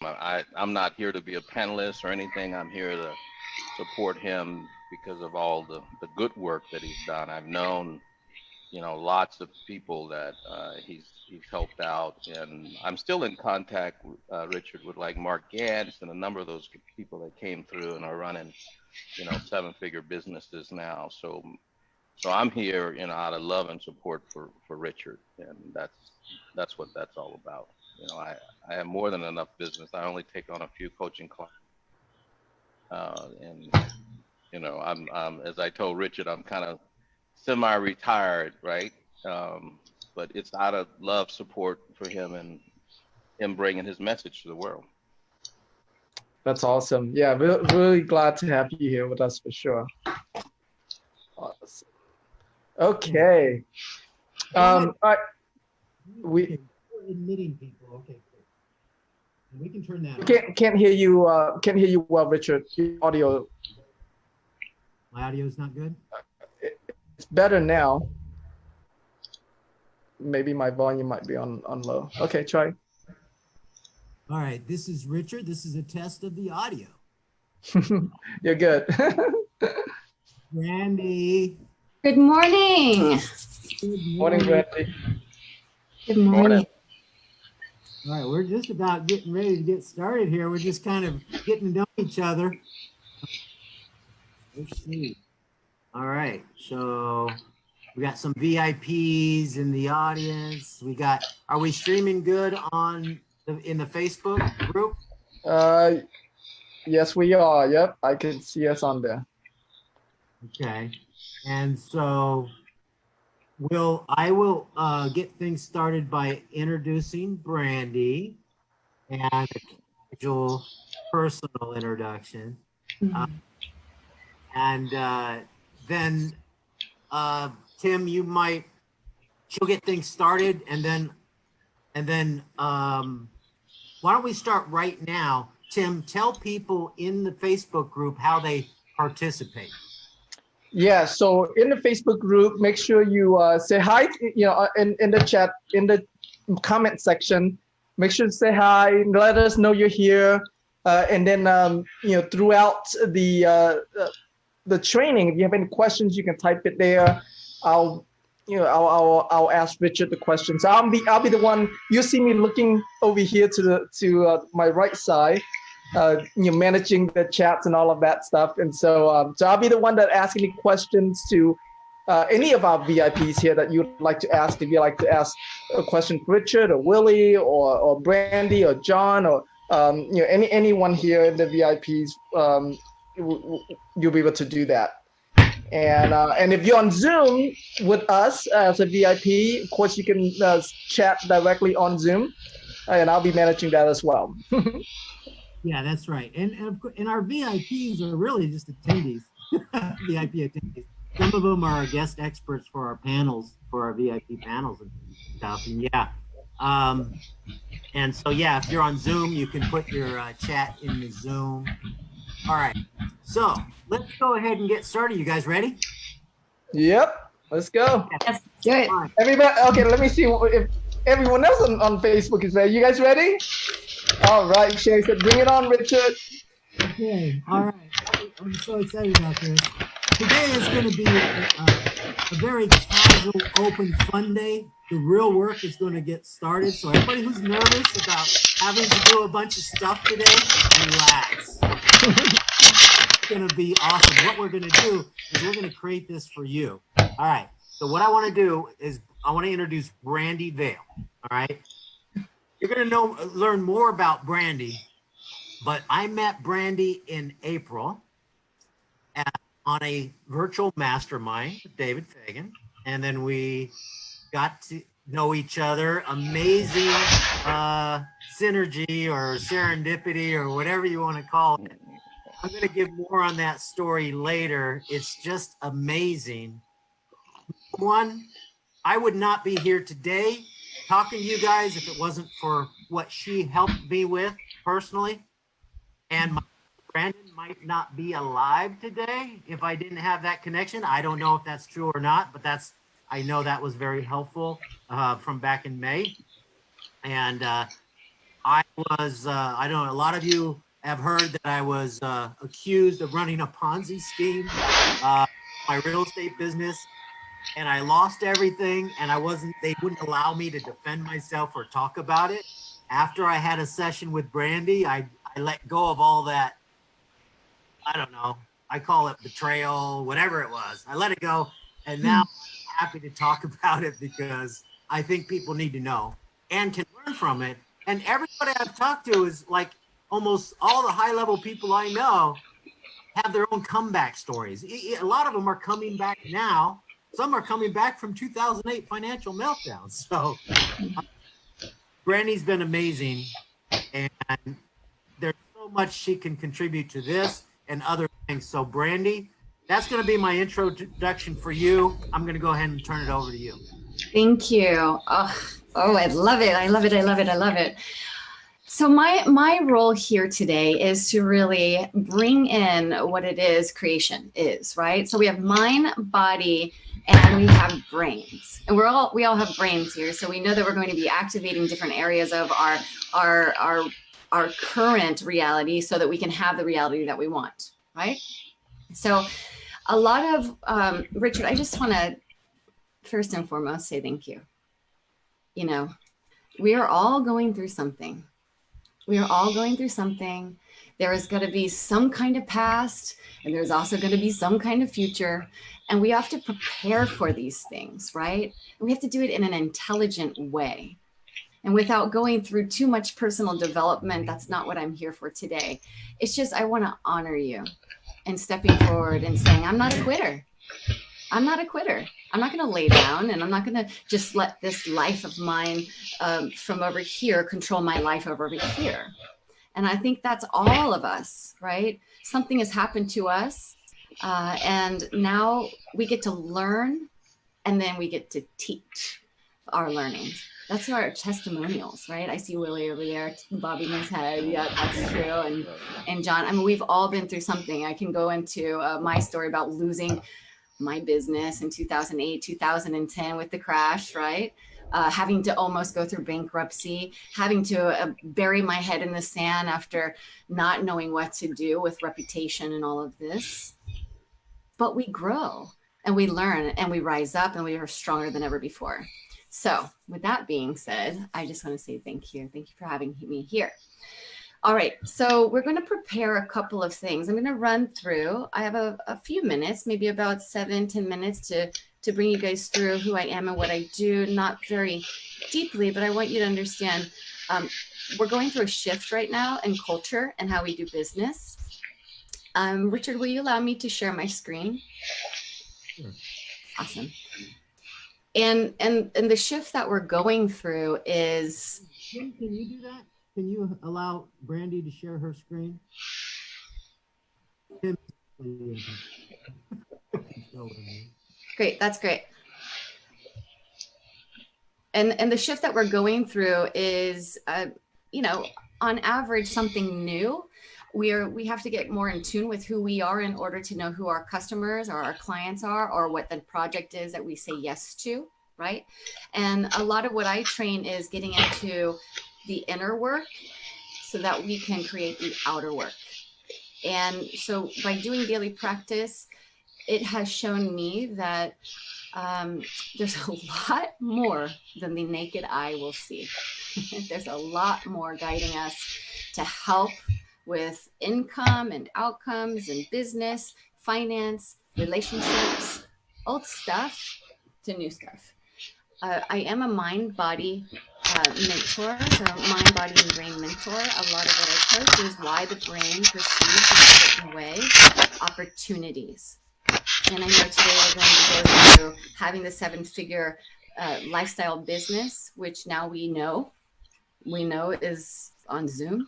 I'm not here to be a panelist or anything. I'm here to support him because of all the good work that he's done. I've known, lots of people that he's helped out, and I'm still in contact, Richard, with like Mark Gantz and a number of those people that came through and are running, seven-figure businesses now. So I'm here, out of love and support for Richard, and that's what that's all about. I have more than enough business. I only take on a few coaching clients, and I'm as I told Richard, I'm kind of semi-retired, right? But it's out of love, support for him, and him bringing his message to the world. That's awesome. Yeah, we're really glad to have you here with us for sure. Awesome. Okay. We're admitting people. Okay, cool. And we can turn that on. Can't hear you. Can't hear you well, Richard. Your audio. My audio is not good. It's better now. Maybe my volume might be on low. Okay, try. All right, this is Richard. This is a test of the audio. You're good. Brandy. Good morning. Good Morning, Brandy. Good morning. All right, we're just about getting ready to get started here. We're just kind of getting to know each other. Let's see. All right, so we got some VIPs in the audience. Are we streaming good in the Facebook group? Yes, we are. Yep, I can see us on there. Okay, and so I will get things started by introducing Brandy and a casual personal introduction. And then Tim, she'll get things started, and then why don't we start right now? Tim, tell people in the Facebook group how they participate. Yeah, so in the Facebook group, make sure you say hi, in the chat, in the comment section, make sure to say hi and let us know you're here. And then, throughout the training, if you have any questions, you can type it there. I'll ask Richard the questions. I'll be the one. You see me looking over here to my right side, managing the chats and all of that stuff. And so I'll be the one that asks any questions to any of our VIPs here that you'd like to ask. If you'd like to ask a question for Richard or Willie or Brandy or John or anyone here in the VIPs, you'll be able to do that. And if you're on Zoom with us as a VIP, of course you can chat directly on Zoom, and I'll be managing that as well. Yeah, that's right. And our VIPs are really just attendees, VIP attendees. Some of them are guest experts for our panels, for our VIP panels and stuff. And yeah. And so, yeah, if you're on Zoom, you can put your chat in the Zoom. All right. So let's go ahead and get started. You guys ready? Yep. Let's go. Let's do it. Right. Everybody, okay, let me see if everyone else on Facebook is ready. You guys ready? All right, Shay said, bring it on, Richard. Okay. All right. I'm so excited about this. Today is going to be a very casual, open, fun day. The real work is going to get started. So everybody who's nervous about having to do a bunch of stuff today, relax. It's going to be awesome. What we're going to do is we're going to create this for you. All right. So what I want to do is I want to introduce Brandy Vale. All right. You're going to learn more about Brandy, but I met Brandy in April on a virtual mastermind with David Fagan, and then we got to know each other. Amazing synergy or serendipity or whatever you want to call it. I'm going to give more on that story later. It's just amazing. One, I would not be here today talking to you guys if it wasn't for what she helped me with personally. And Brandon might not be alive today if I didn't have that connection. I don't know if that's true or not, but I know that was very helpful from back in May. And I was, I don't know, a lot of you have heard that I was accused of running a Ponzi scheme, my real estate business, and I lost everything, and they wouldn't allow me to defend myself or talk about it. After I had a session with Brandy, I let go of all that. I don't know. I call it betrayal, whatever it was. I let it go, and now I'm happy to talk about it because I think people need to know and can learn from it. And everybody I've talked to is like almost all the high-level people I know have their own comeback stories. A lot of them are coming back now. Some are coming back from 2008 financial meltdown. So Brandy's been amazing, and there's so much she can contribute to this and other things. So Brandy, that's going to be my introduction for you. I'm going to go ahead and turn it over to you. Thank you. Oh, I love it. I love it. I love it. I love it. So my role here today is to really bring in what it is creation is, right? So we have mind, body, and we have brains, and we all have brains here. So we know that we're going to be activating different areas of our current reality so that we can have the reality that we want, right? So a lot of, Richard, I just want to first and foremost say thank you. You know, we are all going through something. We are all going through something. There is going to be some kind of past, and there's also going to be some kind of future. And we have to prepare for these things, right? And we have to do it in an intelligent way. And without going through too much personal development, that's not what I'm here for today. It's just, I want to honor you and stepping forward and saying, I'm not a quitter. I'm not a quitter. I'm not going to lay down, and I'm not going to just let this life of mine from over here control my life over here. And I think that's all of us, right? Something has happened to us, and now we get to learn, and then we get to teach our learnings. That's our testimonials, right? I see Willie over there bobbing his head. Yeah, that's true. And John, I mean, we've all been through something. I can go into my story about losing my business in 2008, 2010 with the crash, right? Having to almost go through bankruptcy, having to bury my head in the sand after not knowing what to do with reputation and all of this. But we grow and we learn and we rise up and we are stronger than ever before. So with that being said, I just want to say thank you. Thank you for having me here. All right, so we're going to prepare a couple of things. I'm going to run through. I have a few minutes, maybe about 7-10 minutes to bring you guys through who I am and what I do, not very deeply, but I want you to understand we're going through a shift right now in culture and how we do business. Richard, will you allow me to share my screen? Sure. Awesome. And the shift that we're going through is... Can you do that? Can you allow Brandy to share her screen? Great, that's great. And the shift that we're going through is, you know, on average, something new. We have to get more in tune with who we are in order to know who our customers or our clients are, or what the project is that we say yes to, right? And a lot of what I train is getting into the inner work so that we can create the outer work. And so by doing daily practice, it has shown me that there's a lot more than the naked eye will see. There's a lot more guiding us to help with income and outcomes and business, finance, relationships, old stuff to new stuff. I am a mind-body mentor, so mind, body, and brain mentor. A lot of what I coach is why the brain perceives in a certain way opportunities. And I know today we're going to go through having the 7-figure lifestyle business, which now we know is on Zoom.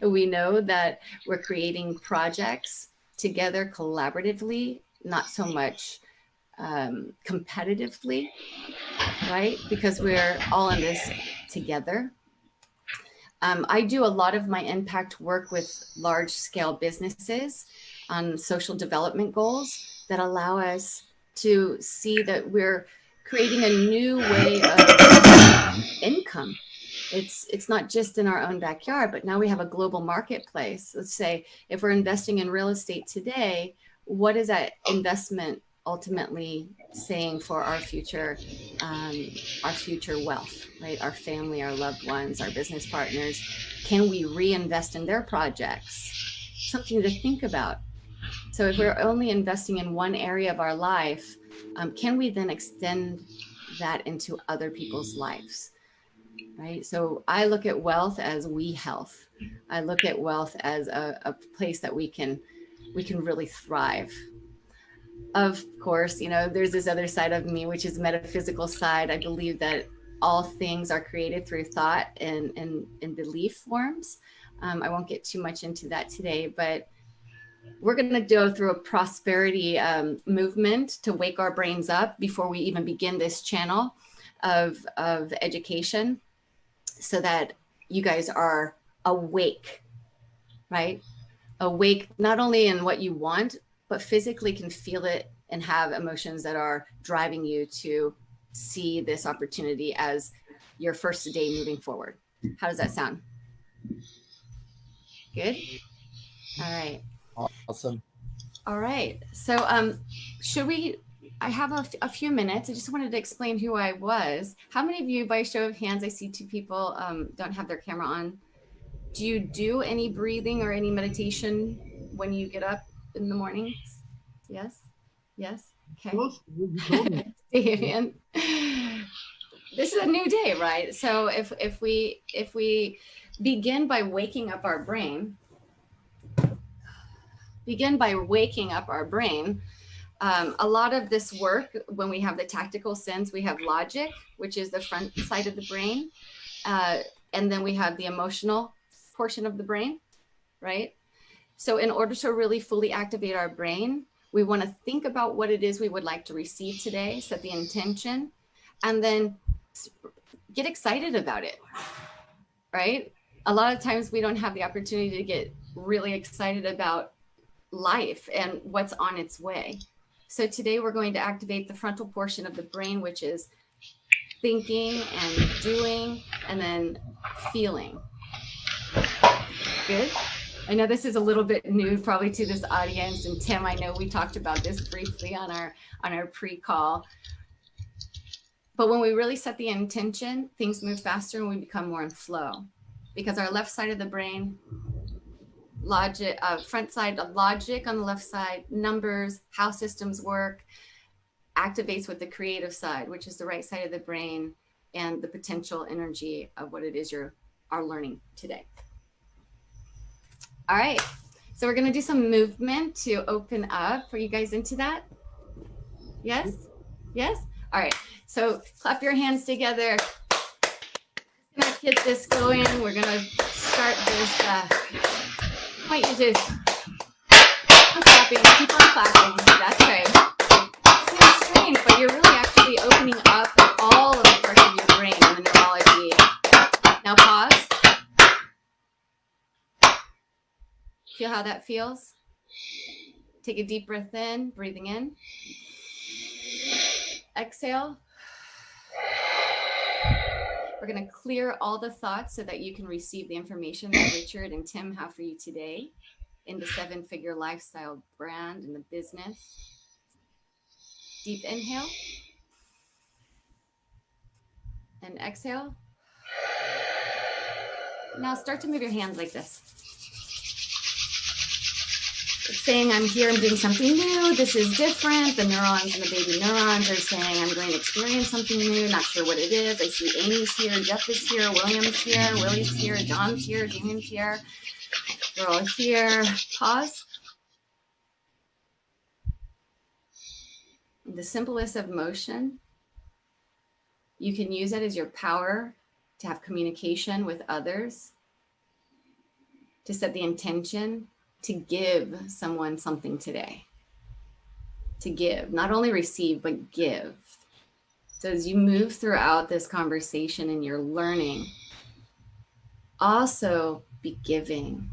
We know that we're creating projects together collaboratively, not so much competitively, right? Because we're all in this together. I do a lot of my impact work with large scale businesses on social development goals that allow us to see that we're creating a new way of income, It's not just in our own backyard, but now we have a global marketplace. Let's say if we're investing in real estate today, what is that investment ultimately saying for our future wealth, right? Our family, our loved ones, our business partners. Can we reinvest in their projects? Something to think about. So if we're only investing in one area of our life, can we then extend that into other people's lives? Right. So I look at wealth as we health. I look at wealth as a place that we can really thrive. Of course, you know, there's this other side of me, which is metaphysical side. I believe that all things are created through thought and belief forms. I won't get too much into that today, but we're going to go through a prosperity movement to wake our brains up before we even begin this channel of education, so that you guys are awake, right? Awake not only in what you want, but physically can feel it and have emotions that are driving you to see this opportunity as your first day moving forward. How does that sound? Good? All right. Awesome. All right. So I have a few minutes. I just wanted to explain who I was. How many of you, by show of hands, I see 2 people don't have their camera on. Do you do any breathing or any meditation when you get up in the morning? Yes? Yes? Okay. You told me. Davian. This is a new day, right? So if we begin by waking up our brain, a lot of this work, when we have the tactical sense, we have logic, which is the front side of the brain. And then we have the emotional portion of the brain, right? So in order to really fully activate our brain, we want to think about what it is we would like to receive today, set the intention, and then get excited about it, right? A lot of times we don't have the opportunity to get really excited about life and what's on its way. So today we're going to activate the frontal portion of the brain, which is thinking and doing and then feeling. Good. I know this is a little bit new probably to this audience, and Tim, I know we talked about this briefly on our pre-call. But when we really set the intention, things move faster and we become more in flow, because our left side of the brain, logic, front side of logic on the left side, numbers, how systems work, activates with the creative side, which is the right side of the brain, and the potential energy of what it is you are learning today. All right, so we're going to do some movement to open up. Are you guys into that? Yes? Yes? All right, so clap your hands together. We're going to get this going. We're going to start this. I want you to keep clapping, keep on clapping. That's right. It seems strange, but you're really actually opening up all of the parts of your brain and the neurology. Now pause. Feel how that feels? Take a deep breath in, breathing in. Exhale. We're going to clear all the thoughts so that you can receive the information that Richard and Tim have for you today in the 7-figure lifestyle brand and the business. Deep inhale. And exhale. Now start to move your hands like this. It's saying, I'm here, I'm doing something new, this is different. The neurons and the baby neurons are saying, I'm going to experience something new, not sure what it is. I see Amy's here, Jeff is here, William's here, Willie's here, John's here, Damien's here. We're all here. Pause. The simplest of motion, you can use it as your power to have communication with others, to set the intention, to give someone something today. To give, not only receive, but give. So as you move throughout this conversation and you're learning, also be giving,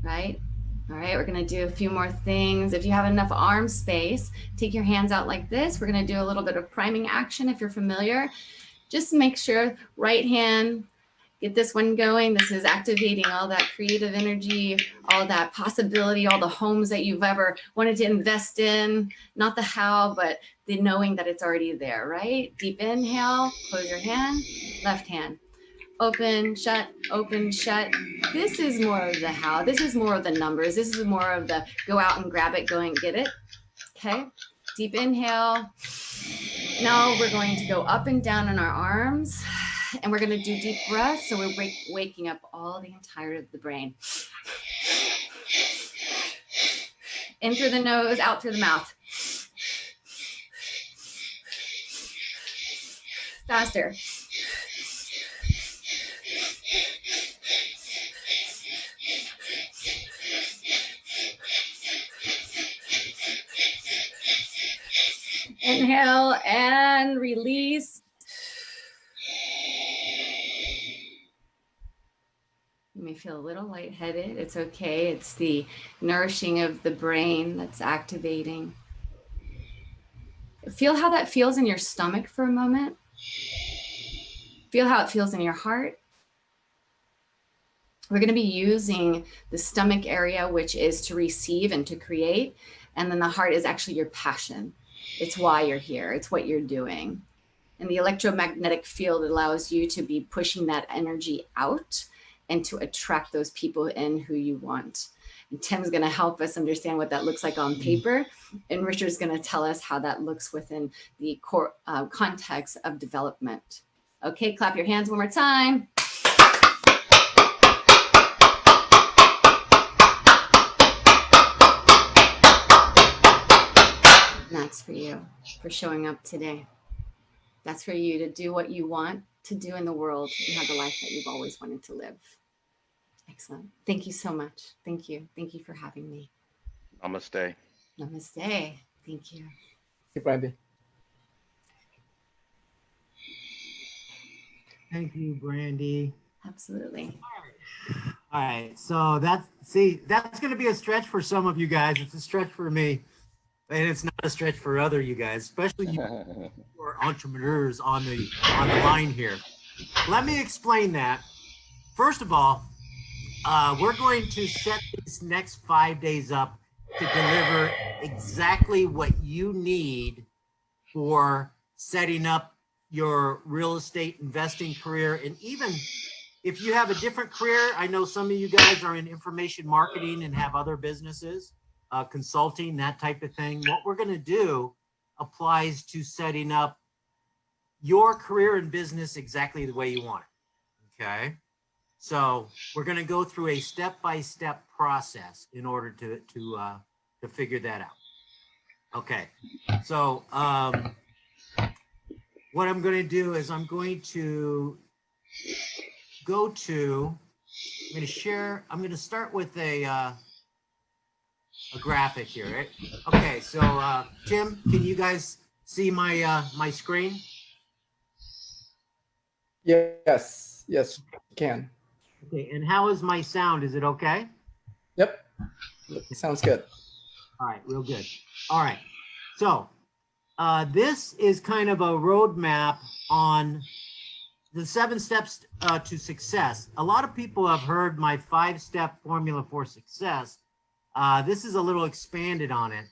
right? All right, we're gonna do a few more things. If you have enough arm space, take your hands out like this. We're gonna do a little bit of priming action if you're familiar. Just make sure right hand get this one going. This is activating all that creative energy, all that possibility, all the homes that you've ever wanted to invest in, not the how, but the knowing that it's already there, right? Deep inhale, close your hand, left hand. Open, shut, open, shut. This is more of the how. This is more of the numbers. This is more of the go out and grab it, go and get it. Okay, deep inhale. Now we're going to go up and down in our arms, and we're going to do deep breaths. So we're waking up all the entire of the brain. In through the nose, out through the mouth. Faster. Inhale and release. You may feel a little lightheaded. It's okay. It's the nourishing of the brain that's activating. Feel how that feels in your stomach for a moment. Feel how it feels in your heart. We're going to be using the stomach area, which is to receive and to create. And then the heart is actually your passion. It's why you're here. It's what you're doing. And the electromagnetic field allows you to be pushing that energy out and to attract those people in who you want. And Tim's going to help us understand what that looks like on paper. And Richard's going to tell us how that looks within the core context of development. Okay, clap your hands one more time. And that's for you, for showing up today. That's for you to do what you want to do in the world and have the life that you've always wanted to live. Excellent. Thank you so much. Thank you. Thank you for having me. Namaste. Namaste. Thank you. Hey, Brandy. Thank you, Brandy. Absolutely. All right. So that's going to be a stretch for some of you guys. It's a stretch for me. And it's not a stretch for other you guys, especially you who are entrepreneurs on the line here. Let me explain that. First of all, we're going to set these next 5 days up to deliver exactly what you need for setting up your real estate investing career. And even if you have a different career, I know some of you guys are in information marketing and have other businesses. Consulting, that type of thing. What we're going to do applies to setting up your career and business exactly the way you want it. Okay. So we're going to go through a step-by-step process in order to figure that out. Okay. So what I'm going to do is I'm going to share. I'm going to start with a graphic here, right? Okay, so Tim, can you guys see my my screen? Yes, you can. Okay, and how is my sound? Is it okay? Yep, sounds good. All right, real good. All right, so this is kind of a roadmap on the 7 steps to success. A lot of people have heard my 5-step formula for success. This is a little expanded on it.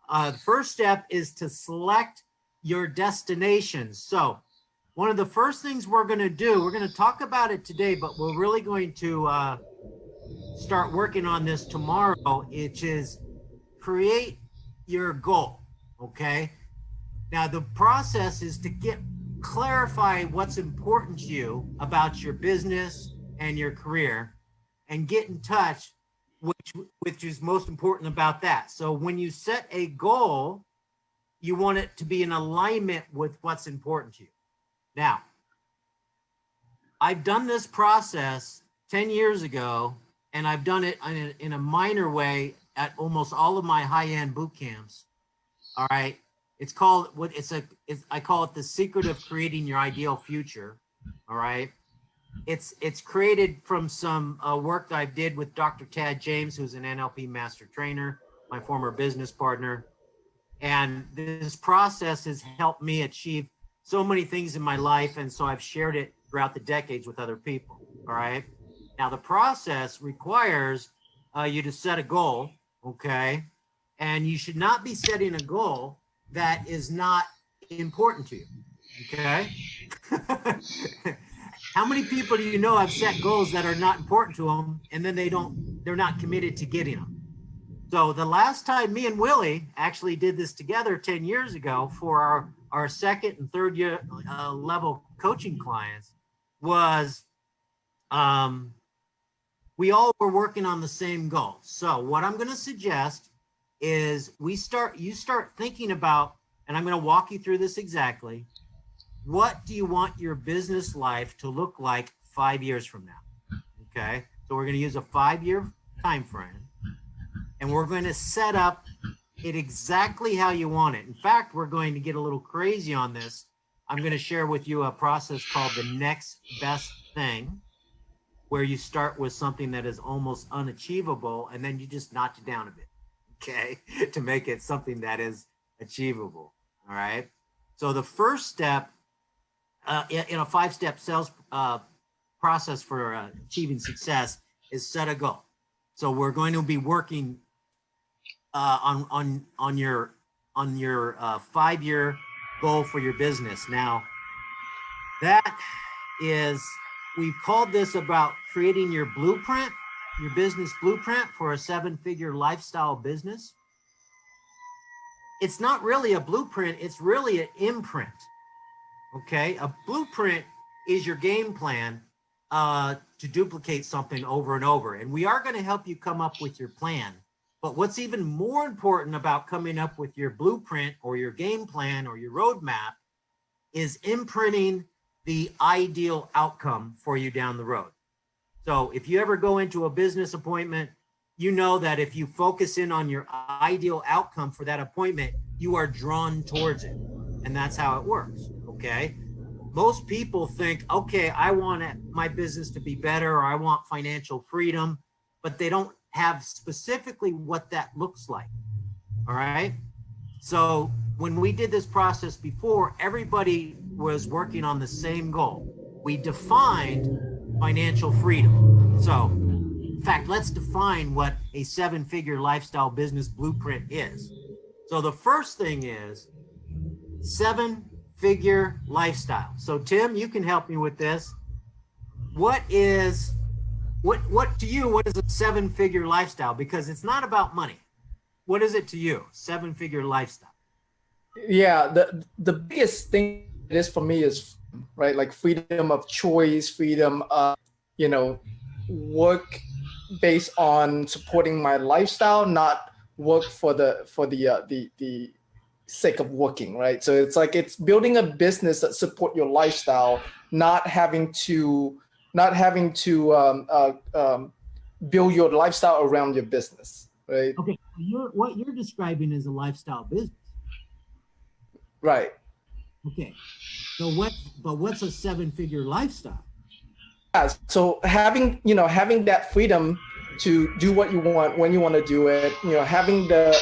The first step is to select your destination. So one of the first things we're going to do, we're going to talk about it today, but we're really going to start working on this tomorrow, which is create your goal. Okay. Now the process is to clarify what's important to you about your business and your career and get in touch which is most important about that. So when you set a goal, you want it to be in alignment with what's important to you. Now, I've done this process 10 years ago, and I've done it in a minor way at almost all of my high-end boot camps. All right. It's called I call it the secret of creating your ideal future. All right. It's created from some work that I did with Dr. Tad James, who's an NLP master trainer, my former business partner. And this process has helped me achieve so many things in my life. And so I've shared it throughout the decades with other people. All right. Now the process requires you to set a goal. Okay. And you should not be setting a goal that is not important to you. Okay. How many people do you know have set goals that are not important to them, and then they're not committed to getting them? So the last time me and Willie actually did this together 10 years ago for our second and third year level coaching clients was we all were working on the same goal. So what I'm going to suggest is you start thinking about, and I'm going to walk you through this exactly. What do you want your business life to look like 5 years from now? Okay. So we're going to use a 5-year time frame, and we're going to set up it exactly how you want it. In fact, we're going to get a little crazy on this. I'm going to share with you a process called the next best thing, where you start with something that is almost unachievable, and then you just notch it down a bit, okay, to make it something that is achievable. All right. So the first step in a 5-step sales process for achieving success is set a goal. So we're going to be working on your 5-year goal for your business. Now, that is, we've called this about creating your blueprint, your business blueprint for a 7-figure lifestyle business. It's not really a blueprint, it's really an imprint. Okay, a blueprint is your game plan to duplicate something over and over. And we are going to help you come up with your plan. But what's even more important about coming up with your blueprint or your game plan or your roadmap is imprinting the ideal outcome for you down the road. So if you ever go into a business appointment, you know that if you focus in on your ideal outcome for that appointment, you are drawn towards it. And that's how it works. Okay. Most people think, okay, I want my business to be better, or I want financial freedom, but they don't have specifically what that looks like. All right. So when we did this process before, everybody was working on the same goal. We defined financial freedom. So in fact, let's define what a 7-figure lifestyle business blueprint is. So the first thing is 7-figure lifestyle. So Tim, you can help me with this. What to you, what is a 7-figure lifestyle? Because it's not about money. What is it to you, 7-figure lifestyle? Yeah, the biggest thing it is for me is, right, like freedom of choice, freedom of, work based on supporting my lifestyle, not work for the sake of working, right? So it's like it's building a business that support your lifestyle, not having to build your lifestyle around your business, right? Okay, what you're describing is a lifestyle business, right? Okay, so what's a 7-figure lifestyle? Yeah, so having that freedom to do what you want when you want to do it, having the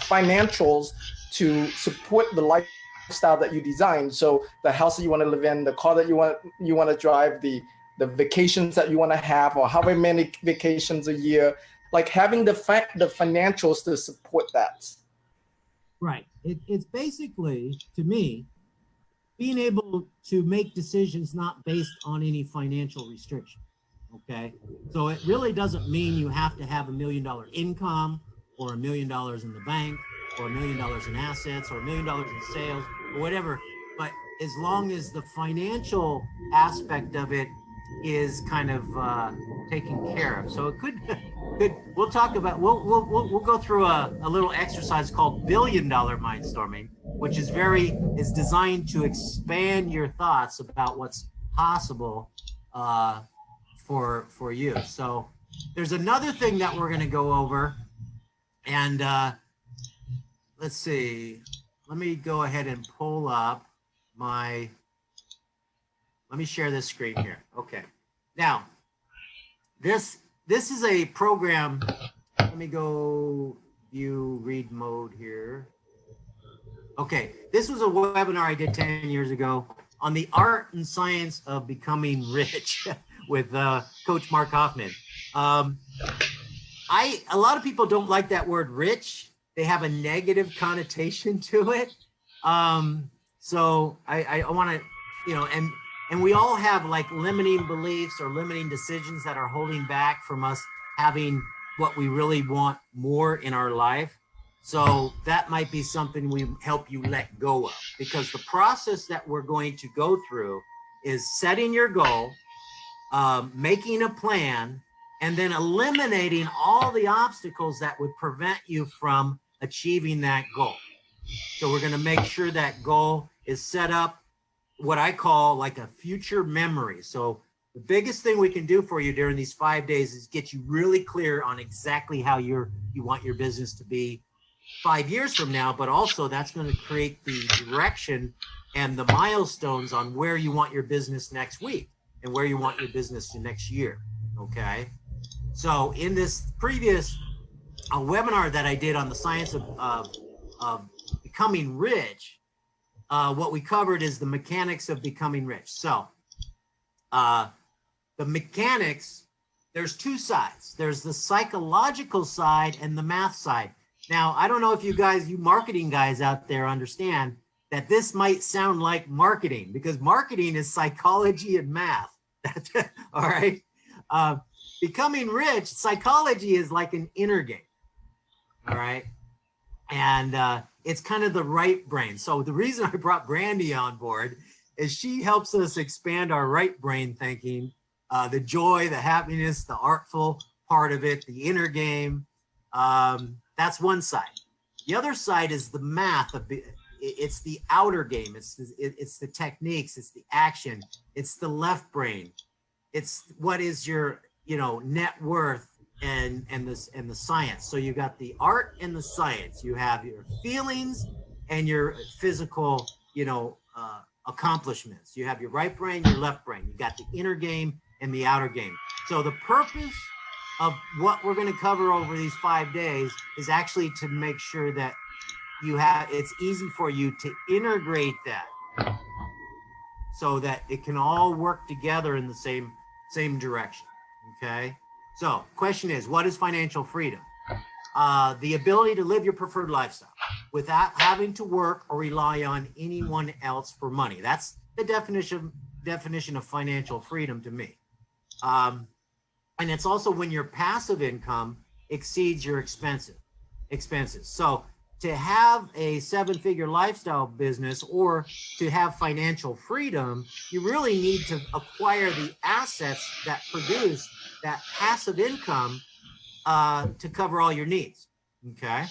financials to support the lifestyle that you design. So the house that you want to live in, the car that you want to drive, the vacations that you want to have, or however many vacations a year, like having the financials to support that. Right. It's basically, to me, being able to make decisions not based on any financial restriction. Okay. So it really doesn't mean you have to have $1 million income, or $1 million in the bank, or $1 million in assets, or $1 million in sales, or whatever. But as long as the financial aspect of it is kind of taken care of. So it could we'll talk about, we'll go through a little exercise called $1 billion mindstorming, which is designed to expand your thoughts about what's possible for you. So there's another thing that we're going to go over, and let's see. Let me go ahead and pull up let me share this screen here. Okay. Now, this is a program. Let me go view read mode here. Okay. This was a webinar I did 10 years ago on the art and science of becoming rich with Coach Mark Hoffman. A lot of people don't like that word rich. They have a negative connotation to it. So I want to, you know, and we all have like limiting beliefs or limiting decisions that are holding back from us having what we really want more in our life. So that might be something we help you let go of, because the process that we're going to go through is setting your goal, making a plan, and then eliminating all the obstacles that would prevent you from achieving that goal. So we're going to make sure that goal is set up what I call like a future memory. So the biggest thing we can do for you during these 5 days is get you really clear on exactly how you want your business to be 5 years from now, but also that's going to create the direction and the milestones on where you want your business next week and where you want your business to next year. Okay. So in this previous webinar that I did on the science of becoming rich, what we covered is the mechanics of becoming rich. So the mechanics, there's two sides. There's the psychological side and the math side. Now, I don't know if you guys, you marketing guys out there understand that this might sound like marketing, because marketing is psychology and math. All right. Becoming rich, psychology is like an inner game. All right. And it's kind of the right brain. So the reason I brought Brandy on board is she helps us expand our right brain thinking, the joy, the happiness, the artful part of it, the inner game. That's one side. The other side is the math of it's the outer game. It's the techniques. It's the action. It's the left brain. It's what is your, you know, net worth and the science. So you got the art and the science. You have your feelings and your physical, you know, accomplishments. You have your right brain, your left brain. You got the inner game and the outer game. So the purpose of what we're going to cover over these 5 days is actually to make sure that you have, it's easy for you to integrate that so that it can all work together in the same direction. Okay. So question is, what is financial freedom? The ability to live your preferred lifestyle without having to work or rely on anyone else for money. That's the definition of financial freedom to me. And it's also when your passive income exceeds your expenses. So to have a 7-figure lifestyle business or to have financial freedom, you really need to acquire the assets that produce that passive income to cover all your needs. Okay.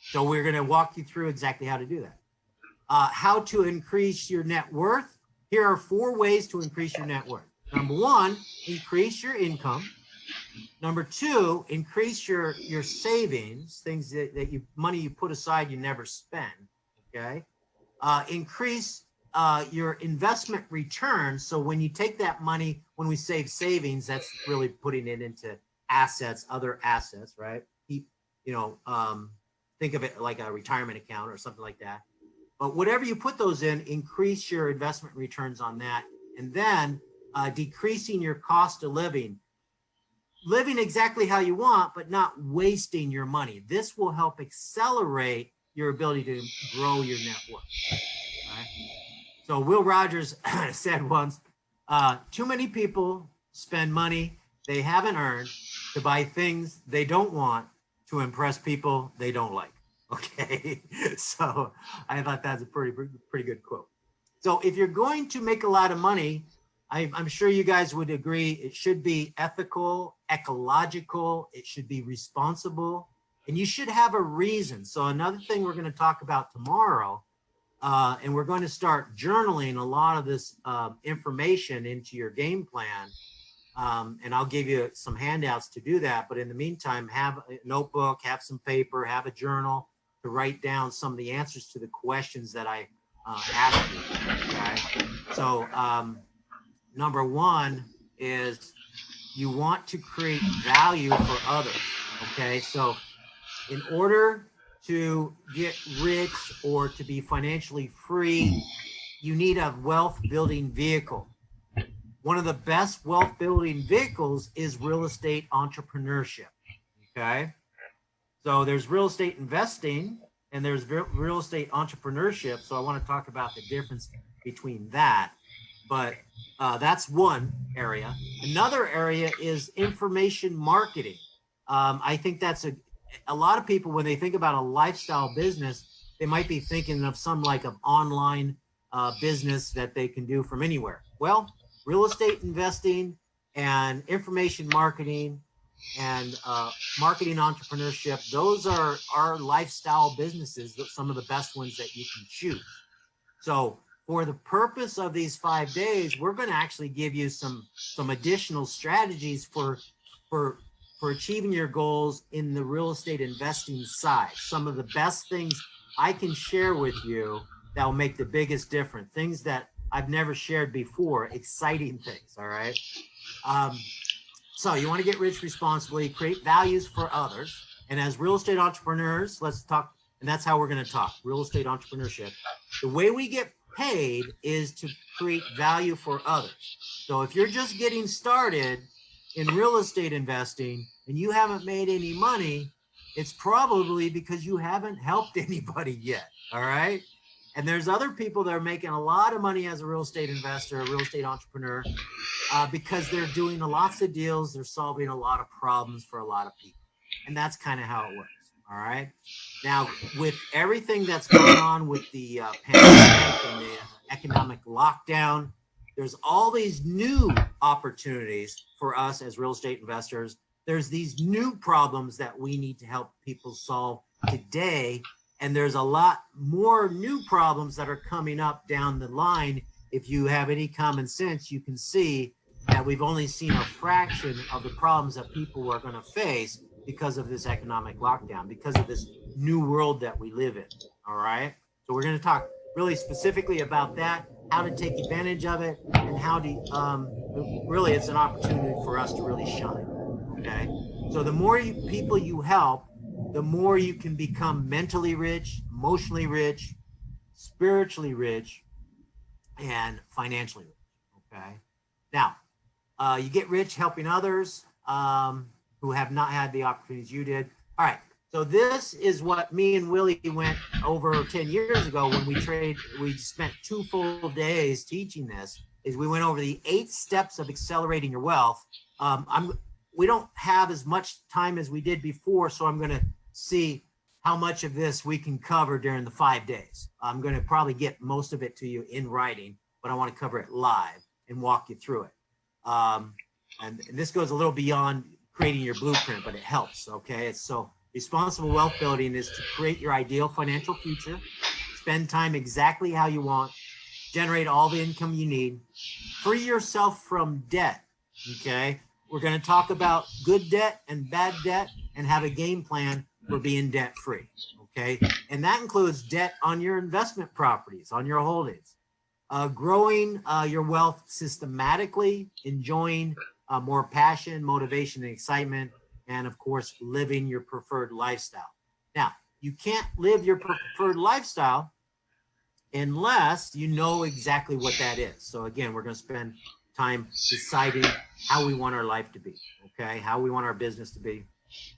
So we're going to walk you through exactly how to do that. How to increase your net worth. Here are 4 ways to increase your net worth. Number 1, increase your income. Number 2, increase your savings, things that money you put aside you never spend. Okay. Increase your investment return. So when you take that money, when we save savings, that's really putting it into assets, other assets, right? You know, think of it like a retirement account or something like that. But whatever you put those in, increase your investment returns on that. And then decreasing your cost of living exactly how you want, but not wasting your money. This will help accelerate your ability to grow your net worth. Right? So Will Rogers said once, too many people spend money they haven't earned to buy things they don't want to impress people they don't like. Okay, so I thought that's a pretty good quote. So if you're going to make a lot of money, I'm sure you guys would agree it should be ethical, ecological, it should be responsible, and you should have a reason. So another thing we're going to talk about tomorrow, and we're going to start journaling a lot of this information into your game plan. And I'll give you some handouts to do that. But in the meantime, have a notebook, have some paper, have a journal to write down some of the answers to the questions that I asked you. Okay? So number 1 is you want to create value for others. Okay, so in order to get rich or to be financially free, you need a wealth building vehicle. one of the best wealth building vehicles is real estate entrepreneurship. Okay. So there's real estate investing and there's real estate entrepreneurship. So I want to talk about the difference between that. But that's one area. Another area is information marketing. I think that's a lot of people, when they think about a lifestyle business, they might be thinking of some like an online business that they can do from anywhere. Well, real estate investing and information marketing and marketing entrepreneurship, those are our lifestyle businesses, some of the best ones that you can choose. So for the purpose of these 5 days, we're going to actually give you some additional strategies for achieving your goals in the real estate investing side. Some of the best things I can share with you that will make the biggest difference, things that I've never shared before, exciting things, all right? So you want to get rich responsibly, create values for others. And as real estate entrepreneurs, let's talk, and that's how we're going to talk, real estate entrepreneurship. The way we get paid is to create value for others. So if you're just getting started in real estate investing and you haven't made any money, it's probably because you haven't helped anybody yet, all right? And there's other people that are making a lot of money as a real estate investor, a real estate entrepreneur, because they're doing lots of deals, they're solving a lot of problems for a lot of people. And that's kind of how it works, all right? Now, with everything that's going on with the pandemic and the economic lockdown, there's all these new opportunities for us as real estate investors. There's these new problems that we need to help people solve today. And there's a lot more new problems that are coming up down the line. If you have any common sense, you can see that we've only seen a fraction of the problems that people are going to face because of this economic lockdown, because of this new world that we live in. All right. So we're going to talk really specifically about that, how to take advantage of it, and how to really, it's an opportunity for us to really shine. Okay. So the more people you help, the more you can become mentally rich, emotionally rich, spiritually rich, and financially rich. Okay. Now, you get rich helping others who have not had the opportunities you did. All right. So this is what me and Willie went over 10 years ago when we spent 2 full days teaching this, is we went over the 8 steps of accelerating your wealth. We don't have as much time as we did before, so I'm going to see how much of this we can cover during the 5 days. I'm going to probably get most of it to you in writing, but I want to cover it live and walk you through it. And this goes a little beyond creating your blueprint, but it helps, okay? So responsible wealth building is to create your ideal financial future, spend time exactly how you want, generate all the income you need, free yourself from debt, okay? We're going to talk about good debt and bad debt and have a game plan for being debt free, okay? And that includes debt on your investment properties, on your holdings, growing your wealth systematically, enjoying more passion, motivation, and excitement, and of course, living your preferred lifestyle. Now, you can't live your preferred lifestyle unless you know exactly what that is. So again, we're going to spend time deciding how we want our life to be, okay? How we want our business to be.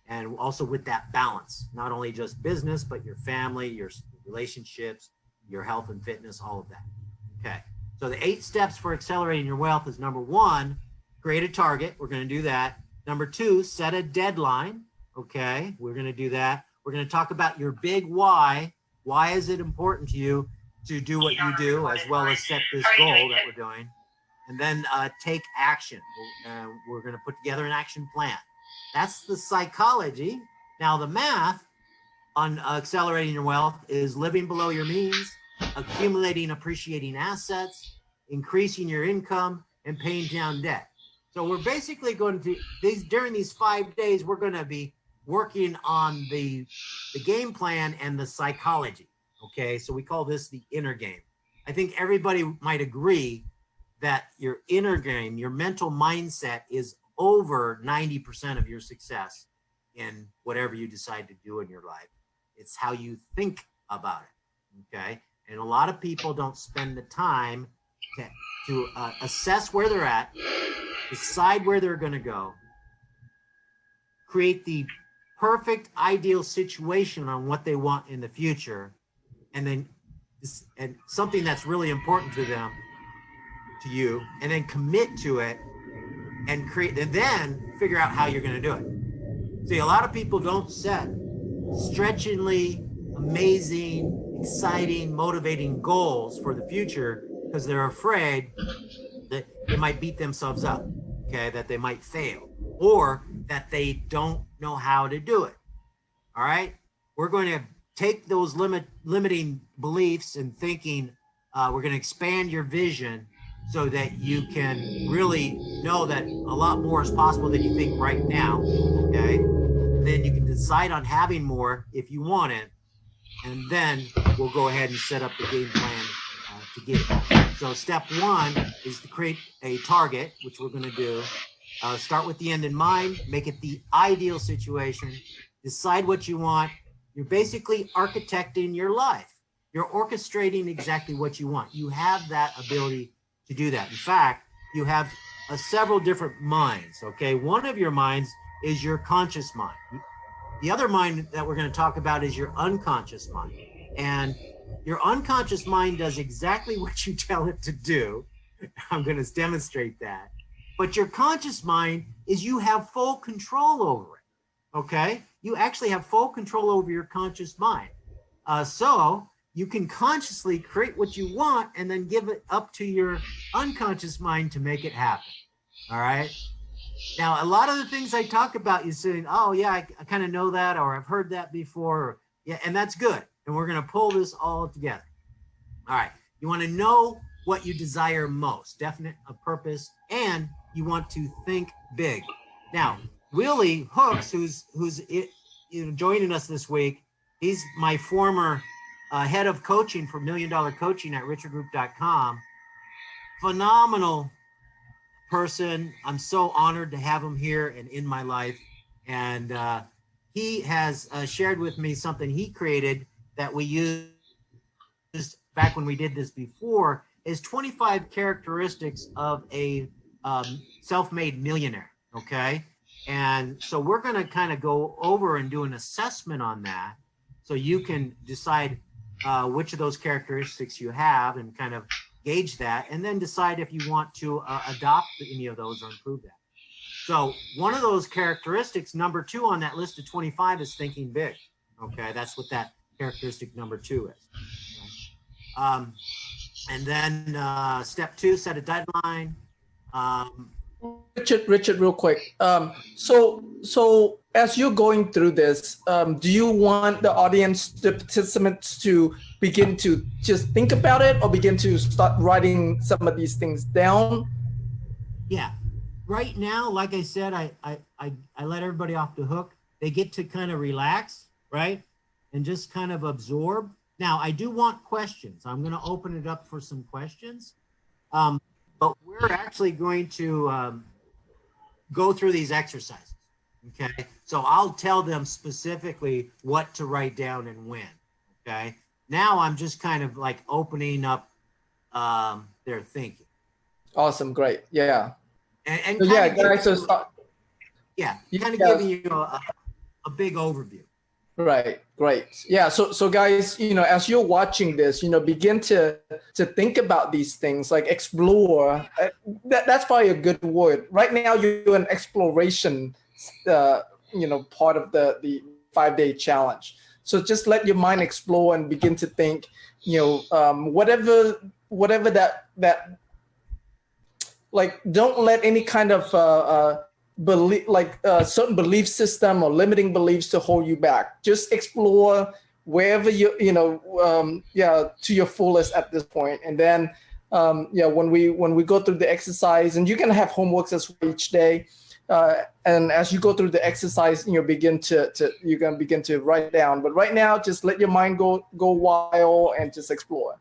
And also with that balance, not only just business, but your family, your relationships, your health and fitness, all of that. Okay. So the 8 steps for accelerating your wealth is: number 1, create a target. We're going to do that. Number 2, set a deadline. Okay. We're going to do that. We're going to talk about your big why. Why is it important to you to do what you do, as well as set this goal that we're doing? And then take action. We're going to put together an action plan. That's the psychology. Now, the math on accelerating your wealth is living below your means, accumulating appreciating assets, increasing your income, and paying down debt. So we're basically going to, during these 5 days, we're going to be working on the game plan and the psychology. Okay, so we call this the inner game. I think everybody might agree that your inner game, your mental mindset, is over 90% of your success in whatever you decide to do in your life. It's how you think about it, okay? And a lot of people don't spend the time to assess where they're at, decide where they're going to go, create the perfect ideal situation on what they want in the future, and then and something that's really important to them, to you, and then commit to it and create, and then figure out how you're going to do it. See, a lot of people don't set stretchingly amazing, exciting, motivating goals for the future because they're afraid that they might beat themselves up, okay, that they might fail, or that they don't know how to do it. All right, we're going to take those limiting beliefs and thinking, we're going to expand your vision so that you can really know that a lot more is possible than you think right now, okay? Then you can decide on having more if you want it, and then we'll go ahead and set up the game plan to get it. So step one is to create a target, which we're going to do. Start with the end in mind, make it the ideal situation, decide what you want. You're basically architecting your life. You're orchestrating exactly what you want. You have that ability to do that. In fact, you have several different minds, okay? One of your minds is your conscious mind. The other mind that we're going to talk about is your unconscious mind. And your unconscious mind does exactly what you tell it to do. I'm going to demonstrate that. But your conscious mind is you have full control over it, okay? You actually have full control over your conscious mind. So you can consciously create what you want and then give it up to your unconscious mind to make it happen, all right? Now, a lot of the things I talk about, you saying, oh yeah, I kind of know that, or I've heard that before, or, yeah, and that's good. And we're going to pull this all together. All right, you want to know what you desire most, definite a purpose, and you want to think big. Now, Willie Hooks, who's joining us this week, he's my former head of coaching for $1 Million Coaching at richardgroup.com. Phenomenal person. I'm so honored to have him here and in my life. And he has shared with me something he created that we used back when we did this before, is 25 characteristics of a self-made millionaire, okay? And so we're going to kind of go over and do an assessment on that so you can decide which of those characteristics you have and kind of gauge that, and then decide if you want to adopt any of those or improve that. So one of those characteristics, number 2 on that list of 25, is thinking big, okay? That's what that characteristic number 2 is. Okay? And then step 2, set a deadline. Richard, real quick. So as you're going through this, do you want the audience, the participants, to begin to just think about it, or begin to start writing some of these things down? Yeah. Right now, like I said, I let everybody off the hook. They get to kind of relax, right? And just kind of absorb. Now, I do want questions. I'm going to open it up for some questions. But we're actually going to go through these exercises, okay? So I'll tell them specifically what to write down and when, okay? Now I'm just kind of like opening up their thinking. Awesome, great, yeah. And so yeah, guys, so kind of giving you a big overview. Right, great. Yeah, so guys, as you're watching this, begin to think about these things, like explore. That's probably a good word. Right now, you're in exploration, part of the 5-day challenge. So just let your mind explore and begin to think, whatever that like, don't let any kind of belief, like certain belief system or limiting beliefs to hold you back. Just explore wherever to your fullest at this point. And then when we go through the exercise, and you can have homeworks as well each day, and as you go through the exercise, you're gonna begin to write down. But right now, just let your mind go wild and just explore.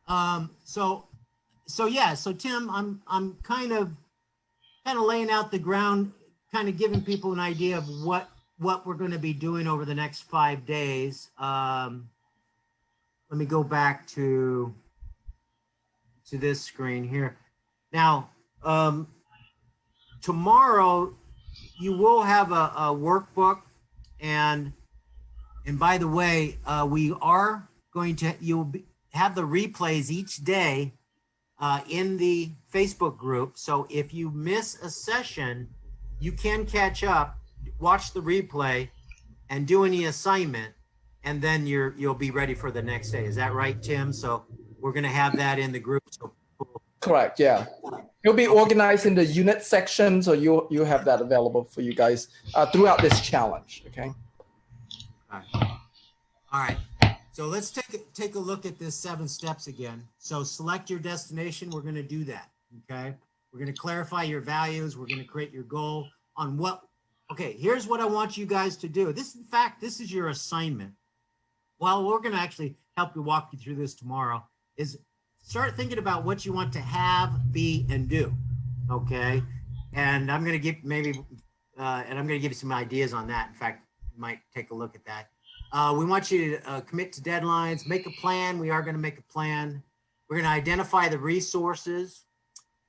So Tim, I'm kind of laying out the ground, kind of giving people an idea of what we're going to be doing over the next 5 days. Let me go back to to this screen here. Now, tomorrow you will have a workbook, and by the way, we are going to, have the replays each day in the Facebook group. So if you miss a session, you can catch up, watch the replay, and do any assignment, and then you'll be ready for the next day. Is that right, Tim? So we're going to have that in the group. So Correct. Yeah. It'll be organized in the unit section, so you have that available for you guys throughout this challenge. Okay. All right. So let's take a look at this 7 steps again. So select your destination. We're going to do that. Okay. We're going to clarify your values. We're going to create your goal on what. Okay. Here's what I want you guys to do. This, in fact, this is your assignment. Well, we're going to actually help you walk you through this tomorrow. Is start thinking about what you want to have, be, and do. Okay. And I'm going to give and I'm going to give you some ideas on that. In fact, you might take a look at that. We want you to commit to deadlines, make a plan. We are going to make a plan. We're going to identify the resources.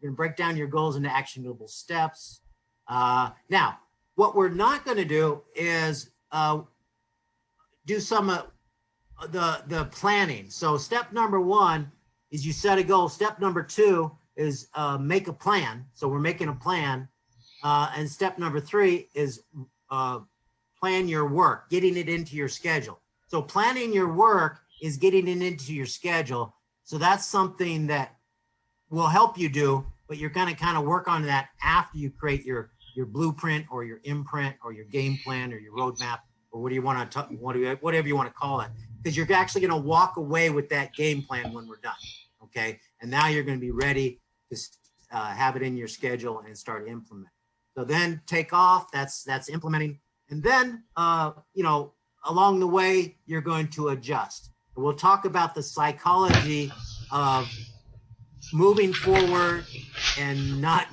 We're going to break down your goals into actionable steps. Now, what we're not going to do is do some of the planning. So step number 1 is you set a goal. Step number 2 is make a plan. So we're making a plan. And step number 3 is plan your work, getting it into your schedule. So planning your work is getting it into your schedule. So that's something that will help you do, but you're going to kind of work on that after you create your blueprint or your imprint or your game plan or your roadmap, or what do you want to whatever you want to call it, because you're actually going to walk away with that game plan when we're done. Okay. And now you're going to be ready to have it in your schedule and start implementing. So then take off, that's implementing. And then, along the way, you're going to adjust. We'll talk about the psychology of moving forward and not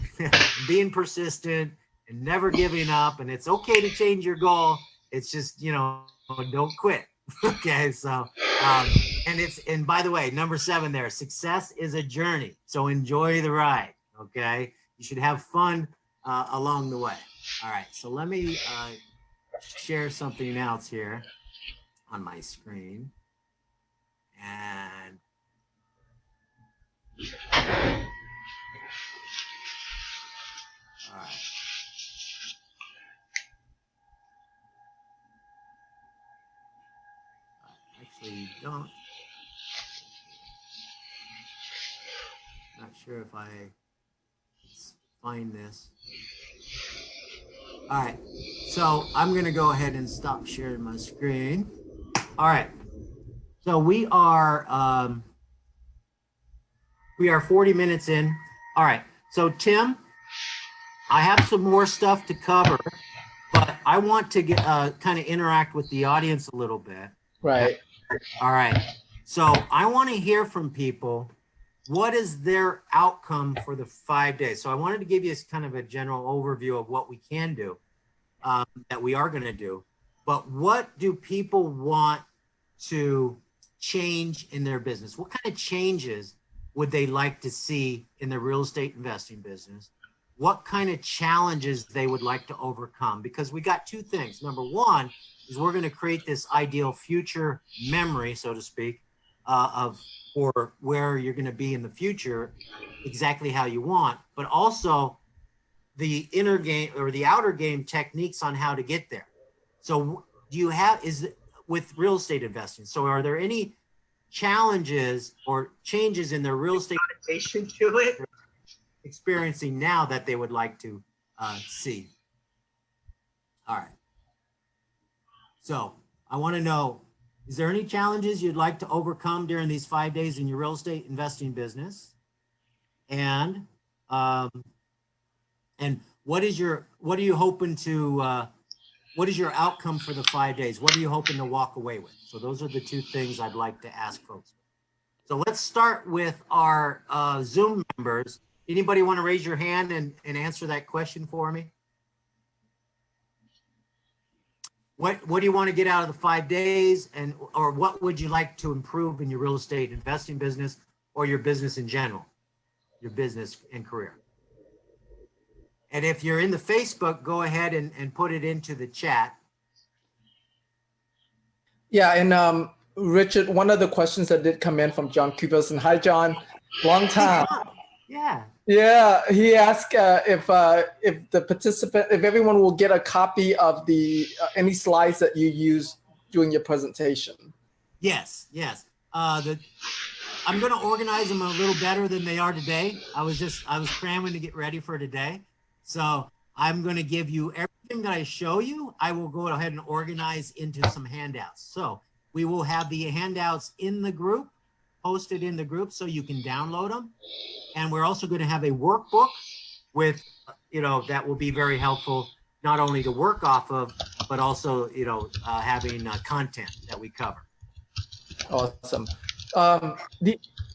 being persistent and never giving up. And it's okay to change your goal. It's just, don't quit. Okay. So, and by the way, number 7 there, success is a journey. So enjoy the ride. Okay. You should have fun along the way. All right. So let me share something else here on my screen. And all right. Actually, don't. Not sure if I find this. All right. So I'm going to go ahead and stop sharing my screen. All right. So we are 40 minutes in. All right. So Tim, I have some more stuff to cover, but I want to get kind of interact with the audience a little bit. Right. All right. So I want to hear from people. What is their outcome for the 5 days? So I wanted to give you kind of a general overview of what we can do, that we are going to do. But what do people want to change in their business? What kind of changes would they like to see in their real estate investing business? What kind of challenges they would like to overcome? Because we got 2 things. Number 1 is we're going to create this ideal future memory, so to speak, for where you're going to be in the future, exactly how you want, but also the inner game or the outer game techniques on how to get there. So do you have, with real estate investing, so are there any challenges or changes in their real estate to it experiencing now that they would like to see? All right. So I want to know, is there any challenges you'd like to overcome during these 5 days in your real estate investing business? And what are you hoping to, what is your outcome for the 5 days? What are you hoping to walk away with? So those are the 2 things I'd like to ask folks. So let's start with our Zoom members. Anybody want to raise your hand and answer that question for me? What do you want to get out of the 5 days, or what would you like to improve in your real estate investing business or your business in general? your business and career. And if you're in the Facebook, go ahead and put it into the chat. Yeah, and Richard, one of the questions that did come in from John Kuberson. Hi, John. Long time. Yeah. Yeah, he asked if the participant, if everyone will get a copy of the any slides that you use during your presentation. Yes, yes. I'm going to organize them a little better than they are today. I was cramming to get ready for today. So I'm going to give you everything that I show you. I will go ahead and organize into some handouts. So we will have the handouts in the group, posted in the group so you can download them. And we're also going to have a workbook with, that will be very helpful, not only to work off of, but also, having content that we cover. Awesome.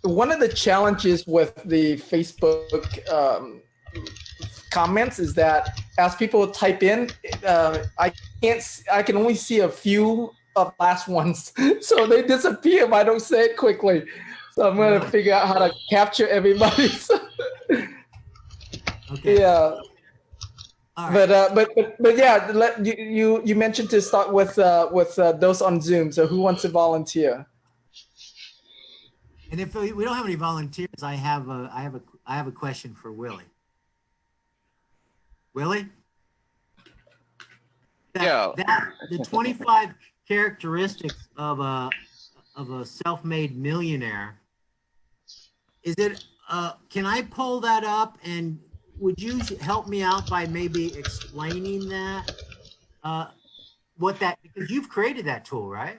One of the challenges with the Facebook comments is that as people type in, I can only see a few of last ones, so they disappear if I don't say it quickly. So I'm going to figure out how to capture everybody's. Okay. Yeah. All right. But yeah, you mentioned to start with those on Zoom. So who wants to volunteer? And if we don't have any volunteers, I have a question for Willie. Willie? The 25 characteristics of a self-made millionaire. Is it? Can I pull that up, and would you help me out by maybe explaining that? Because you've created that tool, right?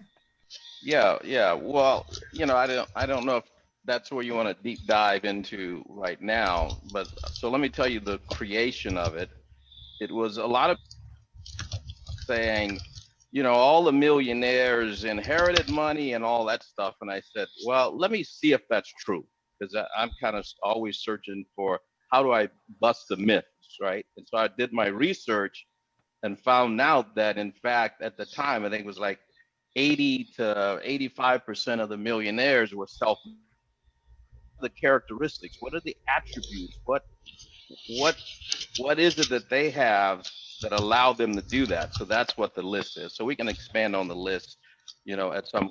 Yeah. Well, I don't know if that's where you want to deep dive into right now, but so let me tell you the creation of it. It was a lot of saying, all the millionaires inherited money and all that stuff. And I said, well, let me see if that's true, because I'm kind of always searching for how do I bust the myths, right? And so I did my research and found out that, in fact, at the time, I think it was like 80 to 85% of the millionaires were the characteristics. What are the attributes? What is it that they have that allow them to do that? So that's what the list is. So we can expand on the list, at some.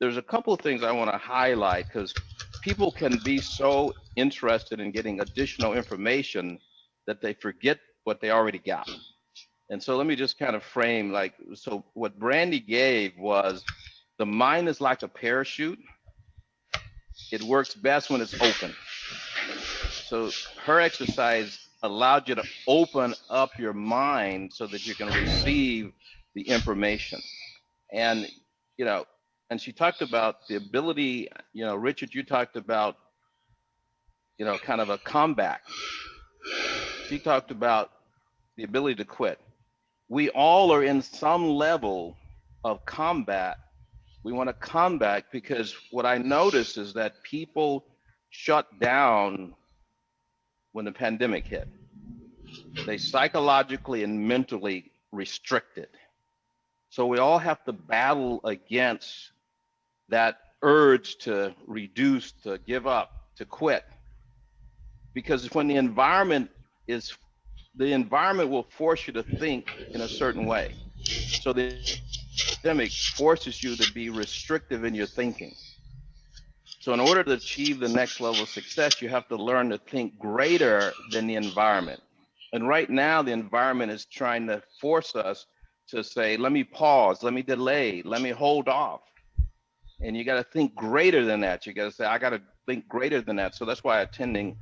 There's a couple of things I want to highlight, because people can be so interested in getting additional information that they forget what they already got. And so let me just kind of frame, so what Brandy gave was, the mind is like a parachute. It works best when it's open. So her exercise allowed you to open up your mind so that you can receive the information. And, and she talked about the ability, Richard, you talked about, kind of a comeback. She talked about the ability to quit. We all are in some level of combat. We want to combat, because what I noticed is that people shut down when the pandemic hit. They psychologically and mentally restricted. So we all have to battle against that urge to reduce, to give up, to quit. Because when the environment will force you to think in a certain way. So the pandemic forces you to be restrictive in your thinking. So in order to achieve the next level of success, you have to learn to think greater than the environment. And right now, the environment is trying to force us to say, let me pause, let me delay, let me hold off. And you got to think greater than that. You got to say, I got to think greater than that. So that's why attending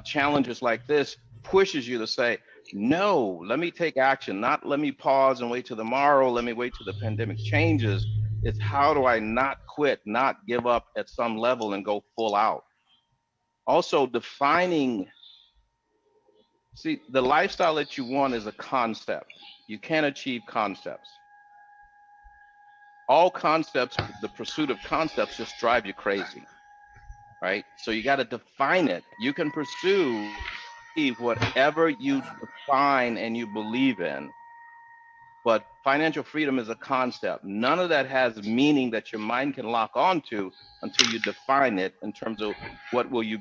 challenges like this pushes you to say, no, let me take action, not let me pause and wait till tomorrow, let me wait till the pandemic changes. It's how do I not quit, not give up at some level and go full out. Also defining, see, the lifestyle that you want is a concept. You can't achieve concepts. All concepts, the pursuit of concepts just drive you crazy, right? So you got to define it. You can pursue whatever you define and you believe in, but financial freedom is a concept. None of that has meaning that your mind can lock onto until you define it in terms of what will you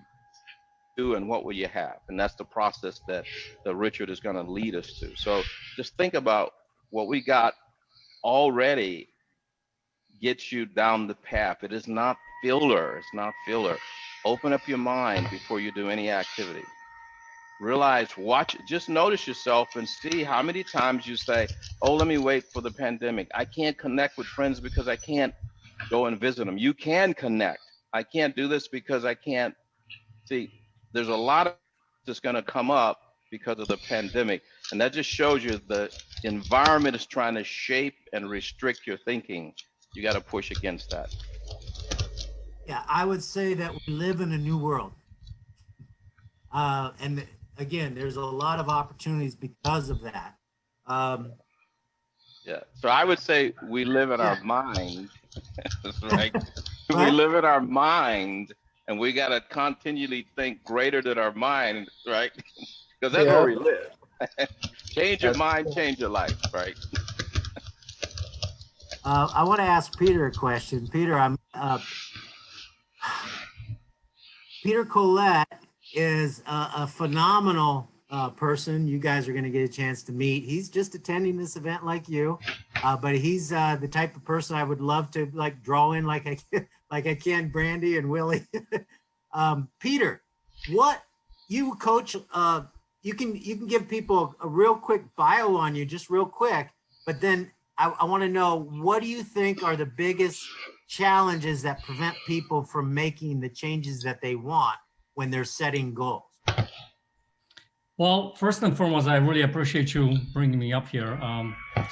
do and what will you have? And that's the process that Richard is going to lead us to. So just think about what we got already gets you down the path. It is not filler. It's not filler. Open up your mind before you do any activity. Realize, watch, just notice yourself and see how many times you say, oh, let me wait for the pandemic. I can't connect with friends because I can't go and visit them. You can connect. I can't do this because I can't. See, there's a lot of that's going to come up because of the pandemic. And that just shows you the environment is trying to shape and restrict your thinking. You got to push against that. Yeah, I would say that we live in a new world. And again, there's a lot of opportunities because of that. Yeah. So I would say we live in our mind, right? We live in our mind, and we got to continually think greater than our mind, right? Because that's where we live. Change your mind, change your life, right? I want to ask Peter a question. Peter, Peter Collette is a phenomenal person. You guys are going to get a chance to meet. He's just attending this event like you, but he's the type of person I would love to like draw in like I can Brandy and Willie. Peter, what you coach? You can give people a real quick bio on you, just real quick. But then I want to know, what do you think are the biggest challenges that prevent people from making the changes that they want when they're setting goals? Well, first and foremost, I really appreciate you bringing me up here.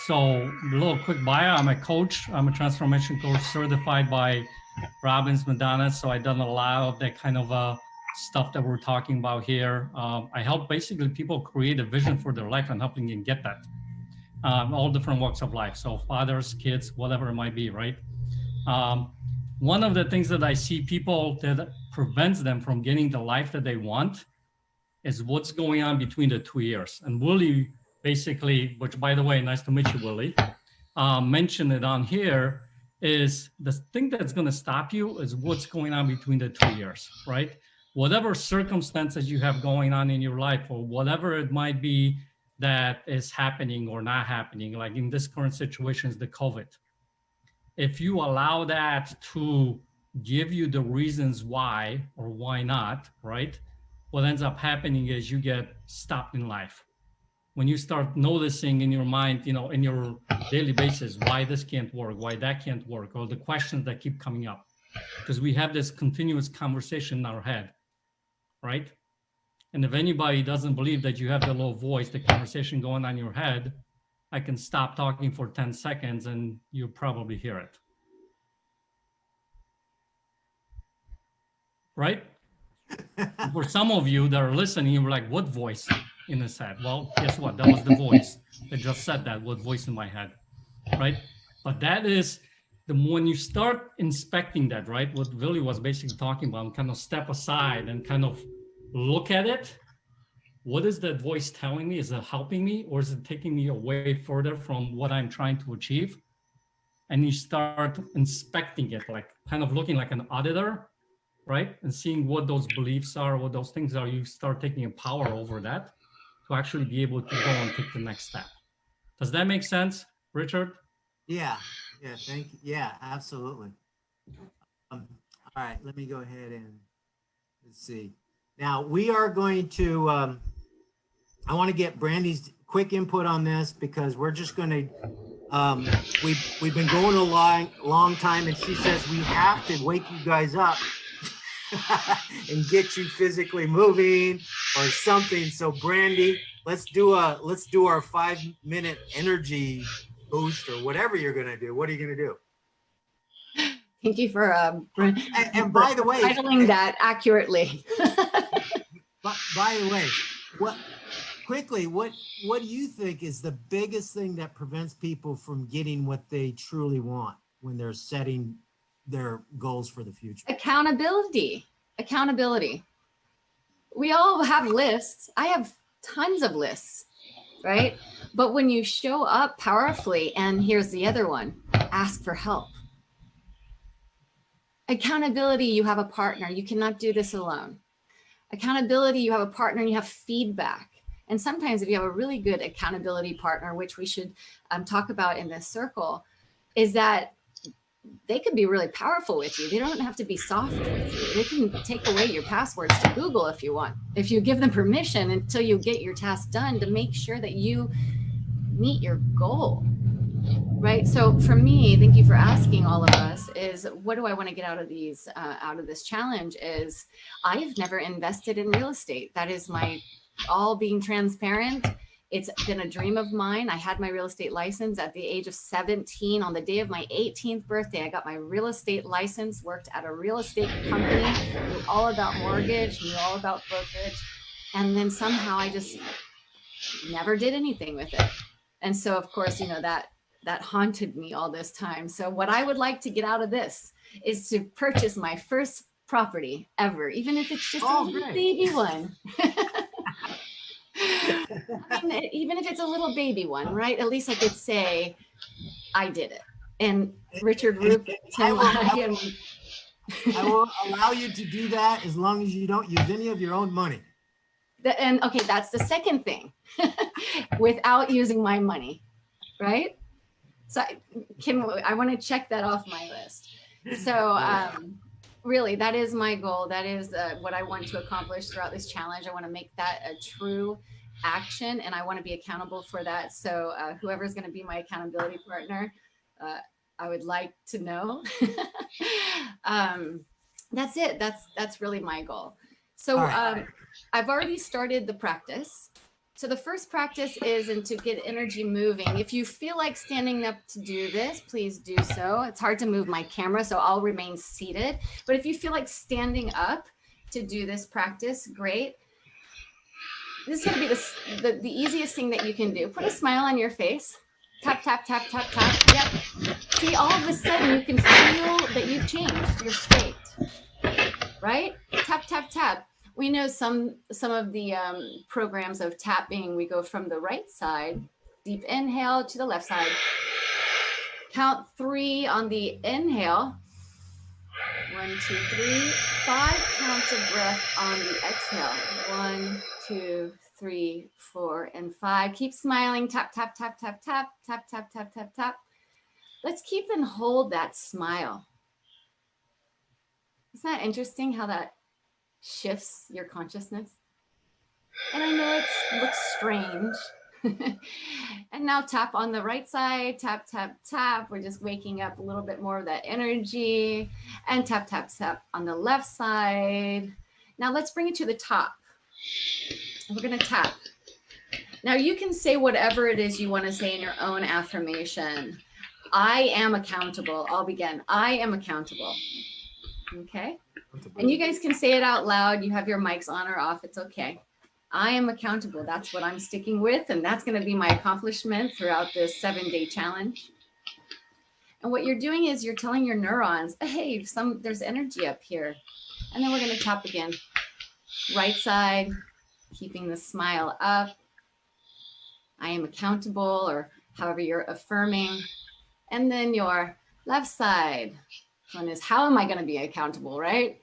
So a little quick bio, I'm a coach. I'm a transformation coach certified by Robbins Madonna. So I've done a lot of that kind of stuff that we're talking about here. I help basically people create a vision for their life and helping them get that. All different walks of life. So fathers, kids, whatever it might be, right? One of the things that I see people that prevents them from getting the life that they want is what's going on between the 2 years. And Willie basically, which by the way, nice to meet you, Willie, mentioned it on here, is the thing that's gonna stop you is what's going on between the 2 years, right? Whatever circumstances you have going on in your life or whatever it might be that is happening or not happening, like in this current situation is the COVID. If you allow that to give you the reasons why or why not, right? What ends up happening is you get stopped in life. When you start noticing in your mind, in your daily basis, why this can't work, why that can't work, or the questions that keep coming up. Because we have this continuous conversation in our head, right? And if anybody doesn't believe that you have the little voice, the conversation going on in your head, I can stop talking for 10 seconds and you'll probably hear it. Right? For some of you that are listening, you're like, what voice in his head? Well, guess what? That was the voice that just said that, what voice in my head, right? But that is, when you start inspecting that, right? What Willie was basically talking about, kind of step aside and kind of look at it. What is that voice telling me? Is it helping me or is it taking me away further from what I'm trying to achieve? And you start inspecting it, like kind of looking like an auditor, right? And seeing what those beliefs are, what those things are, you start taking a power over that to actually be able to go and take the next step. Does that make sense, Richard? Yeah, thank you. Yeah, absolutely. All right, let me go ahead and let's see. Now we are going to, I want to get Brandy's quick input on this because we're just going to, we've been going a long time and she says we have to wake you guys up and get you physically moving or something. So Brandy, let's do our 5-minute energy boost or whatever you're going to do. What are you going to do? Thank you for and by the way, titling that accurately. by the way, what do you think is the biggest thing that prevents people from getting what they truly want when they're setting their goals for the future? Accountability. We all have lists. I have tons of lists, right? But when you show up powerfully, and here's the other one, ask for help. Accountability, you have a partner. You cannot do this alone. Accountability, you have a partner and you have feedback. And sometimes if you have a really good accountability partner, which we should talk about in this circle, is that they could be really powerful with you. They don't have to be soft with you. They can take away your passwords to Google if you want, if you give them permission until you get your task done to make sure that you meet your goal. Right. So for me, thank you for asking all of us, is what do I want to get out of these, out of this challenge is I have never invested in real estate. That is my, all being transparent. It's been a dream of mine. I had my real estate license at the age of 17. On the day of my 18th birthday, I got my real estate license, worked at a real estate company, knew all about mortgage, knew all about brokerage. And then somehow I just never did anything with it. And so, of course, you know, that haunted me all this time. So what I would like to get out of this is to purchase my first property ever, even if it's just a little baby one. I mean, even if it's a little baby one, right? At least I could say I did it. And Richard Roop, Tim, I will allow you to do that as long as you don't use any of your own money. And okay, that's the second thing, without using my money, right? So I want to check that off my list. So really, that is my goal. That is what I want to accomplish throughout this challenge. I want to make that a true action, and I want to be accountable for that. So whoever's going to be my accountability partner, I would like to know. That's it. That's really my goal. So I've already started the practice. So the first practice is to get energy moving. If you feel like standing up to do this, please do so. It's hard to move my camera, so I'll remain seated. But if you feel like standing up to do this practice, great. This is going to be the easiest thing that you can do. Put a smile on your face. Tap, tap, tap, tap, tap. Yep. See, all of a sudden you can feel that you've changed your state, right? Tap, tap, tap. We know some of the programs of tapping, we go from the right side, deep inhale to the left side. Count 3 on the inhale. 1, 2, 3, 5 counts of breath on the exhale. 1, 2, 3, 4, and 5. Keep smiling. Tap, tap, tap, tap, tap, tap, tap, tap, tap, tap. Let's keep and hold that smile. Isn't that interesting how that shifts your consciousness? And I know it looks strange. And now tap on the right side, tap, tap, tap. We're just waking up a little bit more of that energy. And tap, tap, tap on the left side. Now let's bring it to the top. We're going to tap. Now you can say whatever it is you want to say in your own affirmation. I am accountable. I'll begin. I am accountable. Okay. And you guys can say it out loud. You have your mics on or off. It's okay. I am accountable. That's what I'm sticking with. And that's going to be my accomplishment throughout this 7-day challenge. And what you're doing is you're telling your neurons, hey, there's energy up here. And then we're going to tap again. Right side, keeping the smile up. I am accountable, or however you're affirming. And then your left side. One is, how am I going to be accountable, right?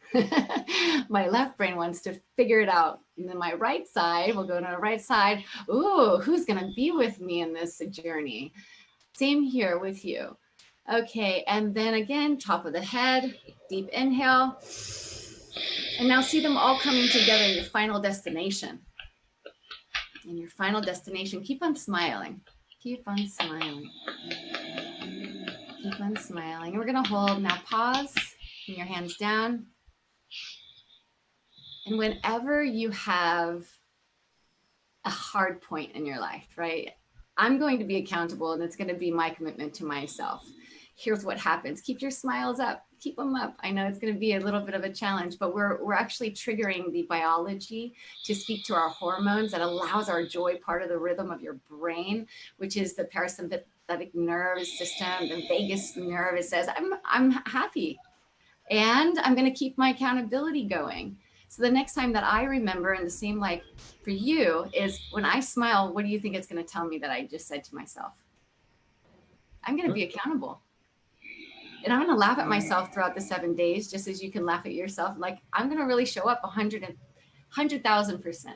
My left brain wants to figure it out. And then my right side, we'll go to the right side. Ooh, who's going to be with me in this journey? Same here with you. Okay, and then again, top of the head, deep inhale. And now see them all coming together in your final destination. In your final destination, keep on smiling. Keep on smiling. Keep on smiling. And we're going to hold. Now pause. Bring your hands down. And whenever you have a hard point in your life, right? I'm going to be accountable, and it's going to be my commitment to myself. Here's what happens. Keep your smiles up. Keep them up. I know it's going to be a little bit of a challenge, but we're actually triggering the biology to speak to our hormones that allows our joy part of the rhythm of your brain, which is the parasympathetic nervous system, the vagus nerve. It says, I'm happy, and I'm going to keep my accountability going. So the next time that I remember, and the same like for you, is when I smile, what do you think it's going to tell me that I just said to myself? I'm going to be accountable. And I'm going to laugh at myself throughout the 7 days, just as you can laugh at yourself. Like, I'm going to really show up 100,000%.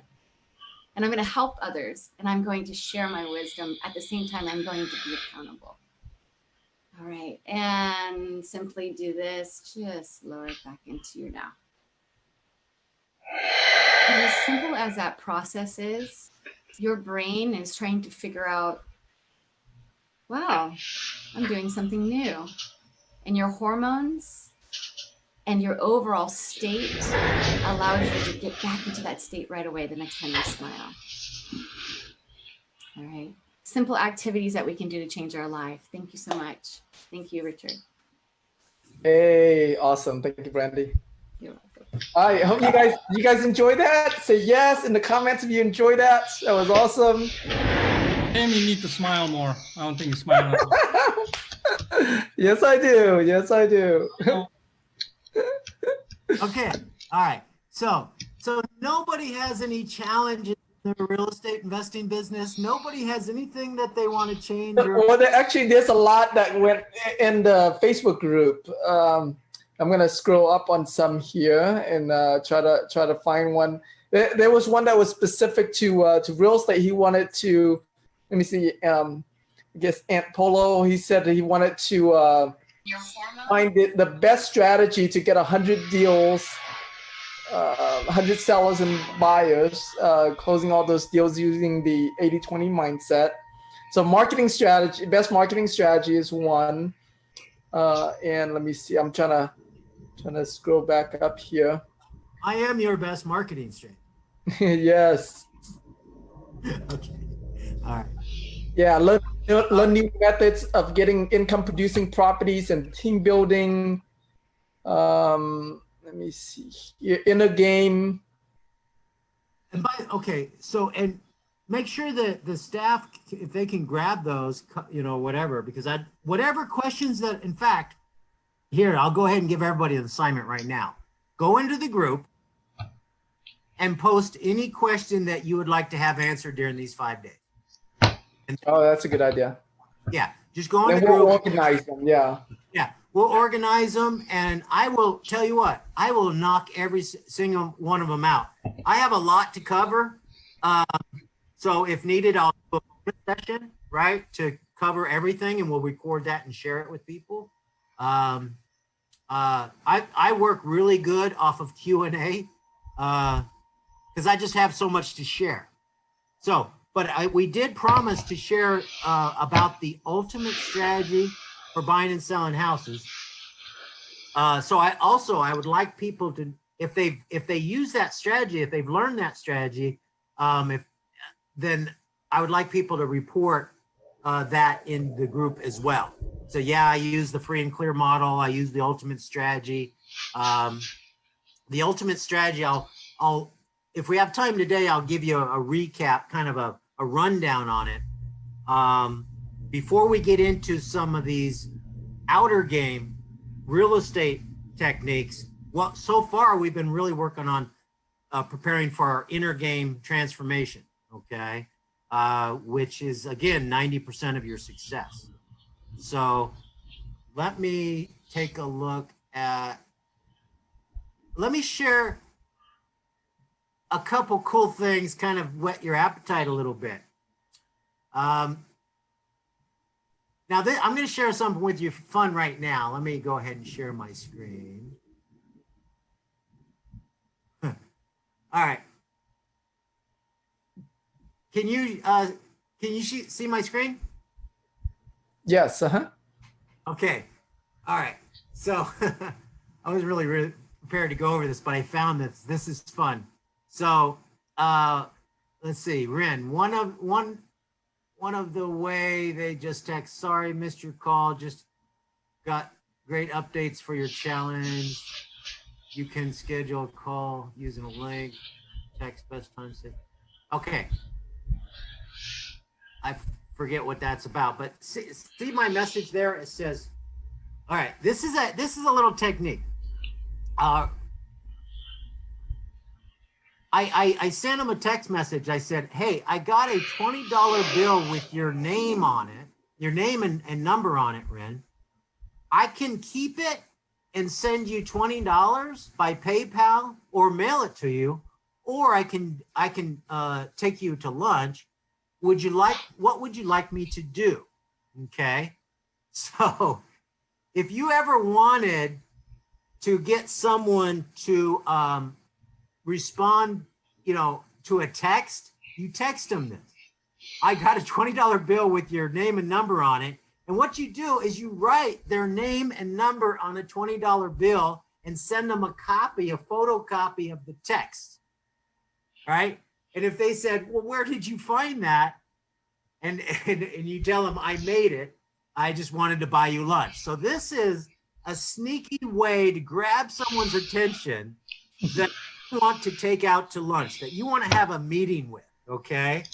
And I'm going to help others, and I'm going to share my wisdom. At the same time, I'm going to be accountable. All right, and simply do this, just lower it back into you now. And as simple as that process is, your brain is trying to figure out, wow, I'm doing something new. And your hormones and your overall state allows you to get back into that state right away the next time you smile. All right. Simple activities that we can do to change our life. Thank you so much. Thank you, Richard. Hey, awesome. Thank you, Brandy. You're welcome. I hope you guys enjoyed that. Say yes in the comments if you enjoyed that. That was awesome. Tim, you need to smile more. I don't think you smile enough. Yes, I do. Yes, I do. Okay. All right. So nobody has any challenges in the real estate investing business. Nobody has anything that they want to change. Well, there's a lot that went in the Facebook group. I'm gonna scroll up on some here and try to find one. There was one that was specific to real estate. He wanted to, let me see. I guess Ant Polo. He said that he wanted to find the best strategy to get 100 deals, 100 sellers and buyers, closing all those deals using the 80-20 mindset. So marketing strategy, best marketing strategy is one. And let me see. I'm trying to scroll back up here. I am your best marketing strategy. Yes. Okay. All right. Yeah. Learn new methods of getting income producing properties and team building. Let me see here. Inner game. And and make sure that the staff, if they can grab those, whatever, because whatever questions that, in fact, here, I'll go ahead and give everybody an assignment right now. Go into the group and post any question that you would like to have answered during these 5 days. Oh, that's a good idea. Yeah, just go in the we'll group. organize them. Yeah. Yeah, we'll organize them, and I will tell you what, I will knock every single one of them out. I have a lot to cover, so if needed, I'll do a session, right, to cover everything, and we'll record that and share it with people. I work really good off of Q&A because I just have so much to share. So, but we did promise to share about the ultimate strategy for buying and selling houses. So I would like people to, if they use that strategy, if they've learned that strategy, then I would like people to report that in the group as well. So yeah, I use the free and clear model. I use the ultimate strategy. The ultimate strategy, I'll if we have time today, I'll give you a recap, kind of a rundown on it. Before we get into some of these outer game real estate techniques, well, so far we've been really working on preparing for our inner game transformation, okay? Which is, again, 90% of your success. So let me take a look at, let me share a couple cool things, kind of whet your appetite a little bit. Now, I'm going to share something with you for fun right now. Let me go ahead and share my screen. All right. Can you see my screen? Yes. Uh-huh. Okay. All right. So I was really prepared to go over this, but I found that this is fun. So let's see, Ren, one of the way they just text, sorry, missed your call, just got great updates for your challenge. You can schedule a call using a link, text best time to say. Okay. I forget what that's about, but see my message there? It says, all right, this is a little technique. I sent him a text message. I said, hey, I got a $20 bill with your name on it, your name and number on it, Ren. I can keep it and send you $20 by PayPal or mail it to you, or I can take you to lunch. What would you like me to do? Okay. So if you ever wanted to get someone to respond, to a text, you text them this. I got a $20 bill with your name and number on it. And what you do is you write their name and number on a $20 bill and send them a photocopy of the text, right? And if they said, well, where did you find that? And you tell them, I made it. I just wanted to buy you lunch. So this is a sneaky way to grab someone's attention that you want to take out to lunch, that you want to have a meeting with, okay?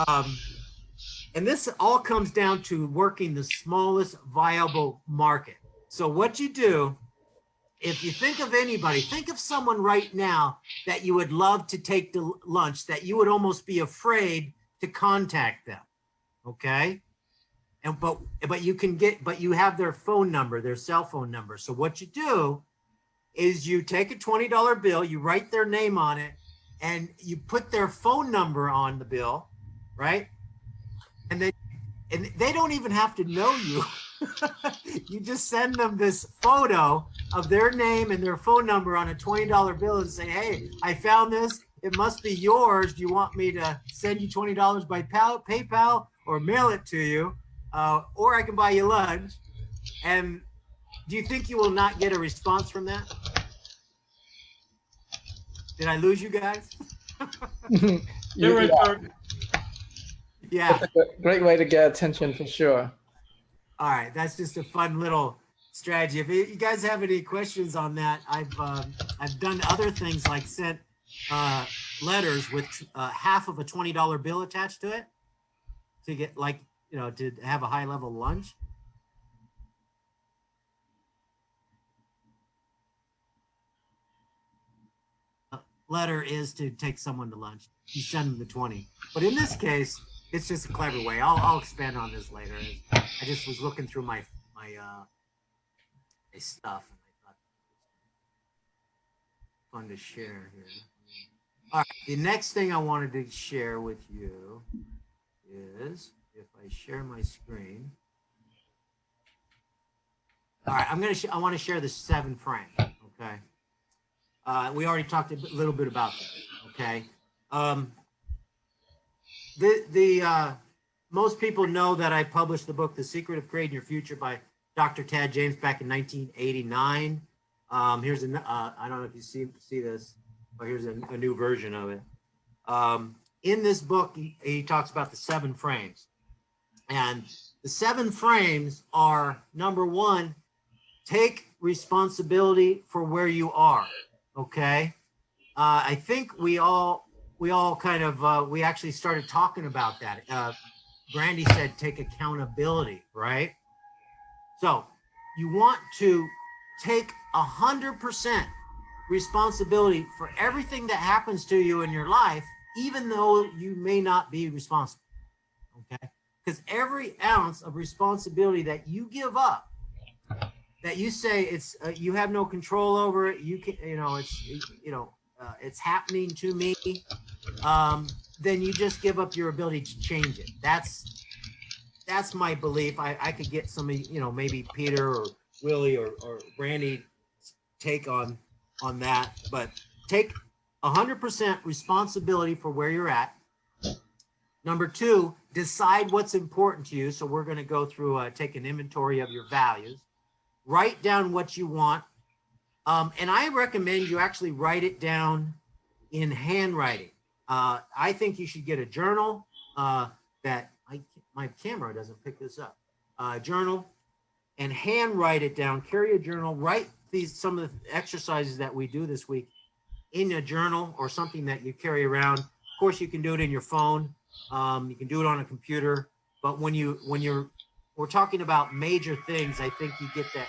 And this all comes down to working the smallest viable market. So what you do, if you think of anybody, think of someone right now that you would love to take to lunch, that you would almost be afraid to contact them, okay? And but you have their phone number, their cell phone number. So what you do is you take a $20 bill, you write their name on it, and you put their phone number on the bill, right? And they don't even have to know you. You just send them this photo of their name and their phone number on a $20 bill and say, hey, I found this. It must be yours. Do you want me to send you $20 by PayPal or mail it to you? Or I can buy you lunch. And do you think you will not get a response from that? Did I lose you guys? Yeah. That's a great way to get attention for sure. All right, that's just a fun little strategy. If you guys have any questions on that, I've done other things like sent letters with half of a $20 bill attached to it to get to have a high level lunch. A letter is to take someone to lunch. You send them the 20, but in this case, it's just a clever way. I'll expand on this later. I just was looking through my stuff, and I thought it was fun to share here. All right, the next thing I wanted to share with you is if I share my screen. All right, I want to share the 7 frames. Okay, we already talked a little bit about that. Okay. Most people know that I published the book, The Secret of Creating Your Future by Dr. Tad James back in 1989. Here's I don't know if you see this, but here's a new version of it. In this book, he talks about the 7 frames. And the 7 frames are, number 1, take responsibility for where you are, okay? I think we all kind of, we actually started talking about that. Brandy said, take accountability, right? So you want to take 100% responsibility for everything that happens to you in your life, even though you may not be responsible, okay? Because every ounce of responsibility that you give up, that you say it's you have no control over it, you can, it's happening to me, then you just give up your ability to change it. That's my belief. I could get some, maybe Peter or Willie or Brandy take on that, but take 100% responsibility for where you're at. Number 2, decide what's important to you. So we're going to go through, take an inventory of your values. Write down what you want. And I recommend you actually write it down in handwriting. I think you should get a journal that my camera doesn't pick this up. Journal, and hand write it down. Carry a journal. Write some of the exercises that we do this week in a journal or something that you carry around. Of course, you can do it in your phone. You can do it on a computer. But when we're talking about major things, I think you get that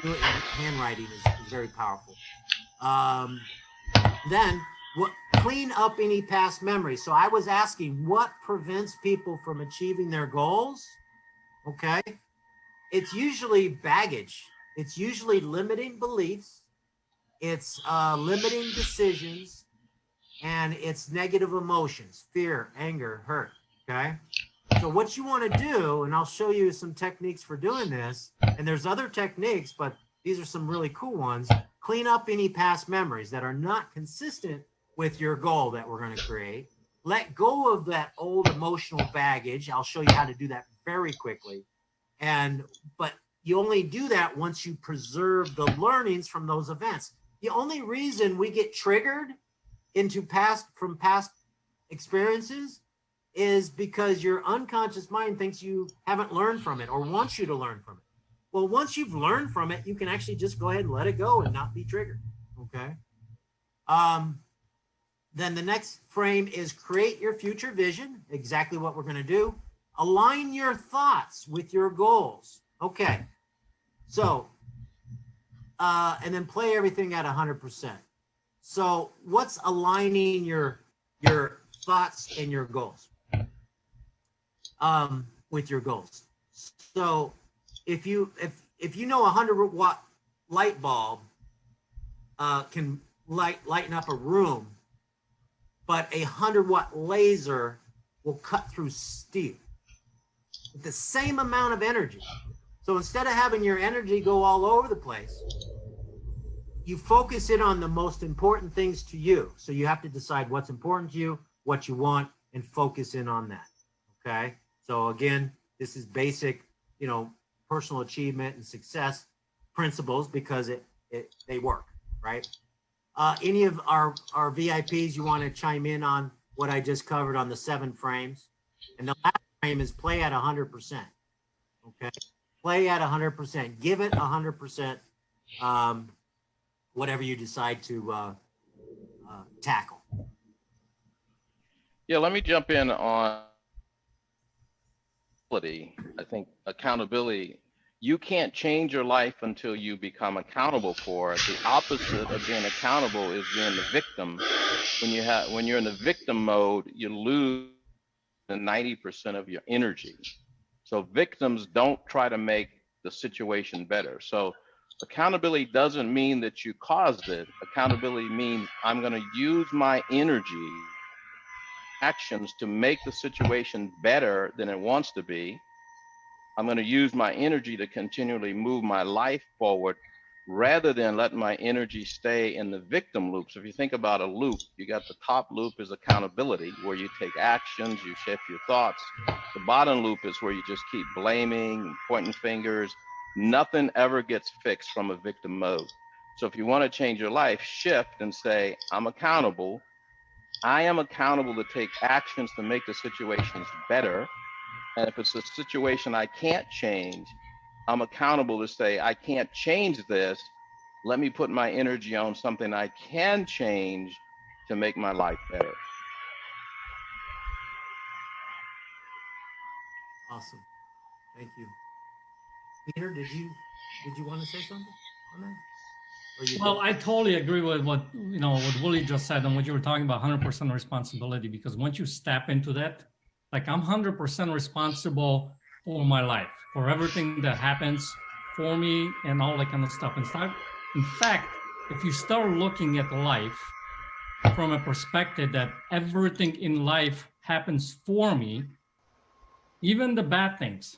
do it in handwriting is very powerful. Then clean up any past memories. So I was asking, what prevents people from achieving their goals? Okay. It's usually baggage. It's usually limiting beliefs. it's limiting decisions, and it's negative emotions, fear, anger, hurt. Okay. So what you want to do, and I'll show you some techniques for doing this, and there's other techniques, but these are some really cool ones. Clean up any past memories that are not consistent with your goal that we're going to create. Let go of that old emotional baggage. I'll show you how to do that very quickly. But you only do that once you preserve the learnings from those events. The only reason we get triggered into past experiences is because your unconscious mind thinks you haven't learned from it or wants you to learn from it. Well, once you've learned from it, you can actually just go ahead and let it go and not be triggered. Okay. Then the next frame is create your future vision. Exactly what we're going to do. Align your thoughts with your goals. Okay. So, and then play everything at 100%. So what's aligning your thoughts and your goals? With your goals. So if you know 100-watt light bulb can lighten up a room, but a 100-watt laser will cut through steel with the same amount of energy. So instead of having your energy go all over the place, you focus it on the most important things to you. So you have to decide what's important to you, what you want, and focus in on that. Okay. So again, this is basic, personal achievement and success principles because they work, right? Any of our VIPs, you want to chime in on what I just covered on the 7 frames? And the last frame is play at 100%. Okay. Play at 100%. Give it 100%. Whatever you decide to tackle. Yeah, let me jump in on I think accountability, you can't change your life until you become accountable for it. The opposite of being accountable is being the victim. When you're in the victim mode, you lose 90% of your energy. So victims don't try to make the situation better. So accountability doesn't mean that you caused it. Accountability means I'm going to use my energy actions to make the situation better than it wants to be. I'm going to use my energy to continually move my life forward rather than let my energy stay in the victim loop. So if you think about a loop, you got the top loop is accountability, where you take actions, you shift your thoughts. The bottom loop is where you just keep blaming, pointing fingers. Nothing ever gets fixed from a victim mode. So if you want to change your life, shift and say, I'm accountable. I am accountable to take actions to make the situations better. And if it's a situation I can't change, I'm accountable to say, I can't change this. Let me put my energy on something I can change to make my life better. Awesome. Thank you. Peter, did you want to say something on that? Well, I totally agree with what Willie just said and what you were talking about, 100% responsibility, because once you step into that, like I'm 100% responsible for my life, for everything that happens for me and all that kind of stuff. In fact, if you start looking at life from a perspective that everything in life happens for me, even the bad things,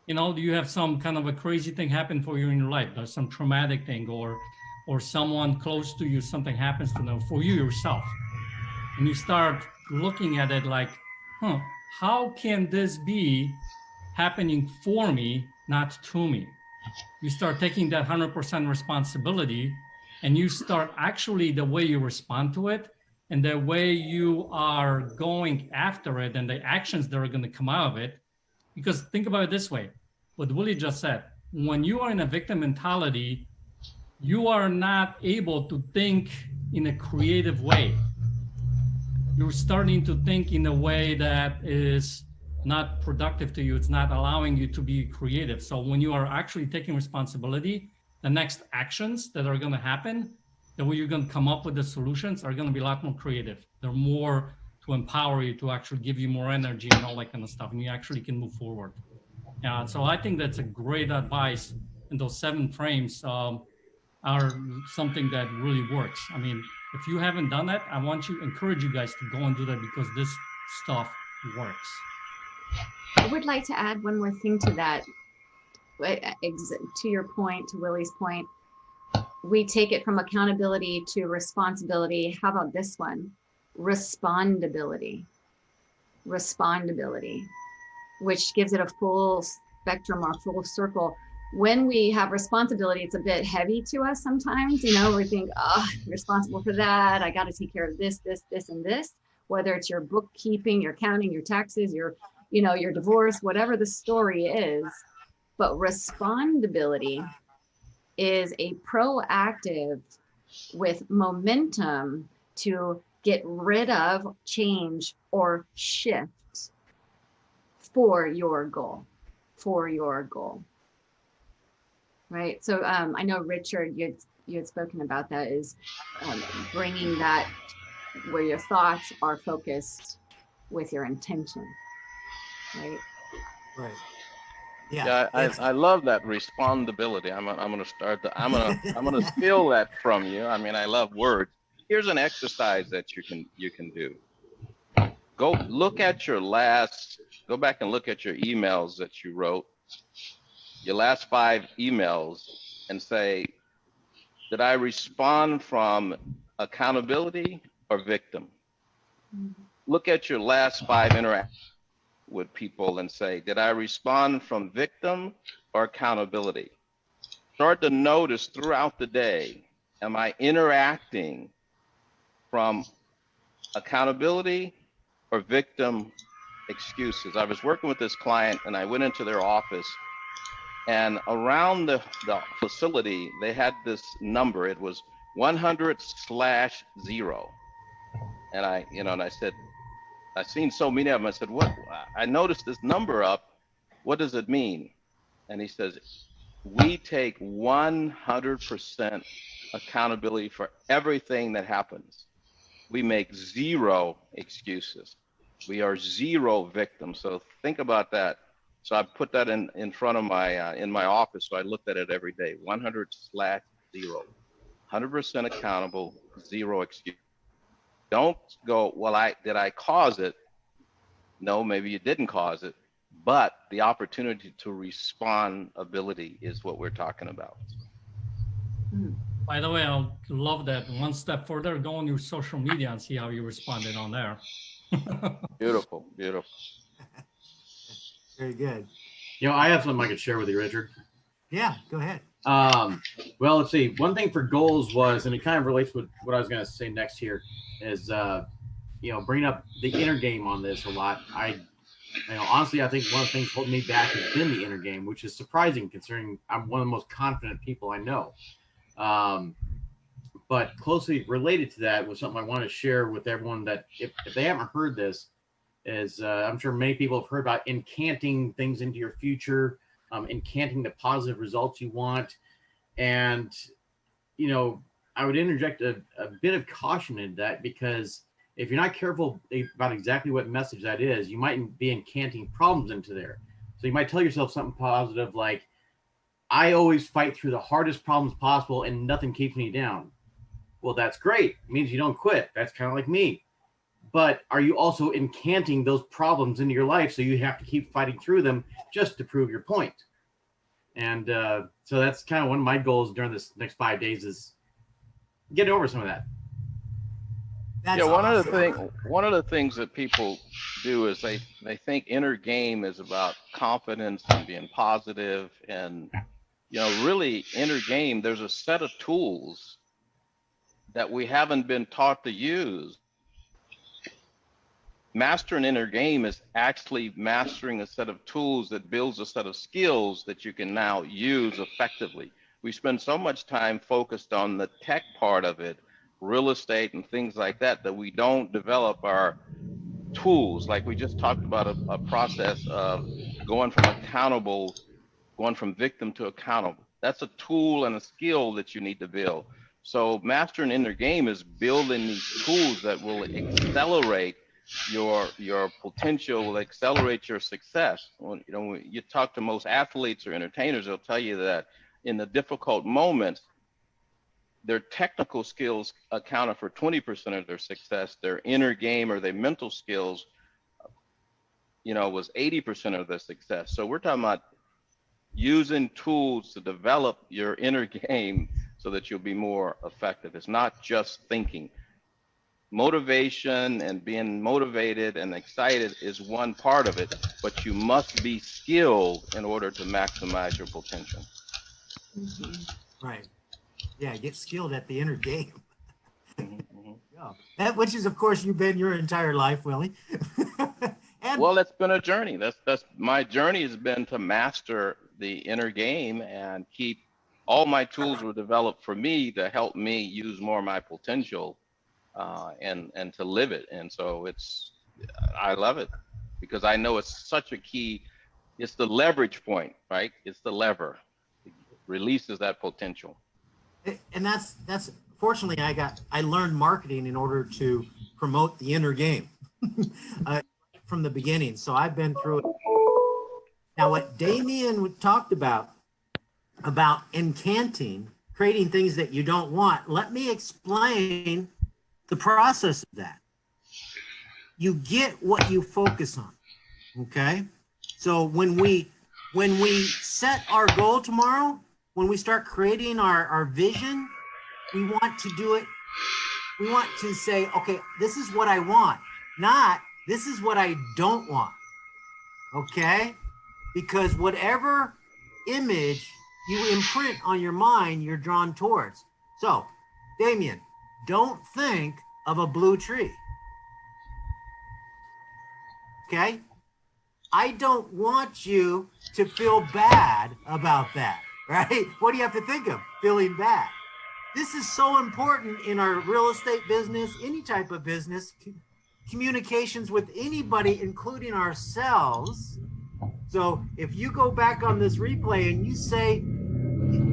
do you have some kind of a crazy thing happen for you in your life? There's some traumatic thing or someone close to you, something happens to them for you yourself. And you start looking at it like, how can this be happening for me, not to me? You start taking that 100% responsibility and you start actually the way you respond to it and the way you are going after it and the actions that are going to come out of it. Because think about it this way, what Willie just said, when you are in a victim mentality, you are not able to think in a creative way. You're starting to think in a way that is not productive to you. It's not allowing you to be creative. So when you are actually taking responsibility, the next actions that are going to happen, the way you're going to come up with the solutions are going to be a lot more creative. They're more to empower you, to actually give you more energy and all that kind of stuff. And you actually can move forward. So I think that's a great advice in those 7 frames. are something that really works. I mean, if you haven't done that, I want to encourage you guys to go and do that because this stuff works. I would like to add one more thing to that. To your point, to Willie's point, we take it from accountability to responsibility. How about this one? Respondability. Respondability, which gives it a full spectrum or full circle. When we have responsibility, it's a bit heavy to us sometimes. You know, we think, oh, I'm responsible for that. I got to take care of this, and this, whether it's your bookkeeping, your accounting, your taxes, your, you know, your divorce, whatever the story is. But respondability is a proactive with momentum to get rid of, change, or shift for your goal, right? So I know Richard, you had spoken about that, is bringing that where your thoughts are focused with your intention, right? Right. Yeah, I love that respondability. I'm gonna start to, I'm gonna steal that from you. I mean, I love words. Here's an exercise that you can do. Go back and look at your emails that you wrote, your last 5 emails, and say, did I respond from accountability or victim? Look at your last 5 interactions with people and say, did I respond from victim or accountability? Start to notice throughout the day, am I interacting from accountability or victim excuses? I was working with this client and I went into their office, and around the facility, they had this number. It was 100/0. And I said, I've seen so many of them. I said, what? I noticed this number up. What does it mean? And he says, we take 100% accountability for everything that happens. We make 0 excuses. We are 0 victims. So think about that. So I put that in front of my in my office. So I looked at it every day. 100/0. 100% accountable, 0 excuse. Don't go, well, did I cause it? No, maybe you didn't cause it, but the opportunity to respond ability is what we're talking about. By the way, I love that. One step further, go on your social media and see how you responded on there. Beautiful, beautiful. Very good. You know, I have something I could share with you, Richard. Yeah, go ahead. Well, let's see. One thing for goals was, and it kind of relates with what I was going to say next here, is bringing up the inner game on this a lot. Honestly, I think one of the things holding me back has been the inner game, which is surprising considering I'm one of the most confident people I know. But closely related to that was something I want to share with everyone that if they haven't heard this, is I'm sure many people have heard about incanting things into your future, incanting the positive results you want. And, I would interject a bit of caution in that, because if you're not careful about exactly what message that is, you might be incanting problems into there. So you might tell yourself something positive like, I always fight through the hardest problems possible and nothing keeps me down. Well, that's great. It means you don't quit. That's kind of like me. But are you also incanting those problems into your life so you have to keep fighting through them just to prove your point? And so that's kind of one of my goals during this next 5 days is getting over some of that. That's yeah, awesome. one of the things that people do is they think inner game is about confidence and being positive, and really inner game, there's a set of tools that we haven't been taught to use. Mastering inner game is actually mastering a set of tools that builds a set of skills that you can now use effectively. We spend so much time focused on the tech part of it, real estate and things like that, that we don't develop our tools. Like we just talked about a process of going from victim to accountable. That's a tool and a skill that you need to build. So mastering inner game is building these tools that will accelerate your potential, will accelerate your success. When you talk to most athletes or entertainers, they'll tell you that in the difficult moments, their technical skills accounted for 20% of their success. Their inner game or their mental skills, was 80% of their success. So we're talking about using tools to develop your inner game so that you'll be more effective. It's not just thinking. Motivation and being motivated and excited is one part of it, but you must be skilled in order to maximize your potential. Right. Yeah, get skilled at the inner game. Mm-hmm. Yeah. That, which is, of course, you've been your entire life, Willie. And Well, it's been a journey. That's my journey has been to master the inner game and keep all my tools were developed for me to help me use more of my potential and to live it. And so I love it because I know it's such a key. It's the leverage point, right? It's the lever. It releases that potential. and that's fortunately I learned marketing in order to promote the inner game from the beginning. So I've been through it. Now, what Damien talked about incanting, creating things that you don't want, let me explain the process of that. You get what you focus on. Okay. So when we set our goal tomorrow, when we start creating our vision, we want to do it. We want to say, okay, this is what I want, not this is what I don't want. Okay. Because whatever image you imprint on your mind, you're drawn towards. So, Damien, don't think of a blue tree. Okay? I don't want you to feel bad about that, right? What do you have to think of? Feeling bad. This is so important in our real estate business, any type of business, communications with anybody, including ourselves. So if you go back on this replay and you say,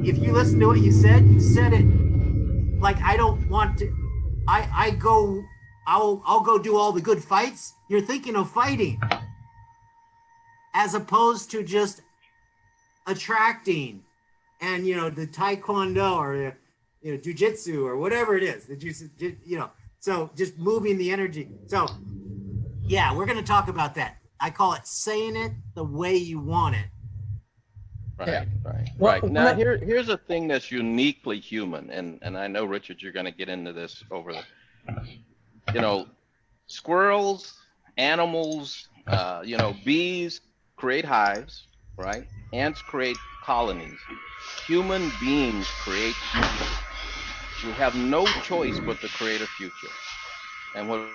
if you listen to what you said it like, I don't want to, I'll go do all the good fights. You're thinking of fighting as opposed to just attracting and, the Taekwondo or, jujitsu or whatever it is that so just moving the energy. So yeah, we're going to talk about that. I call it saying it the way you want it. Right, Yeah. right, Well, right. Now here's a thing that's uniquely human, and I know, Richard, you're going to get into this over the, squirrels, animals, bees create hives, right? Ants create colonies. Human beings create futures. We have no choice but to create a future, and what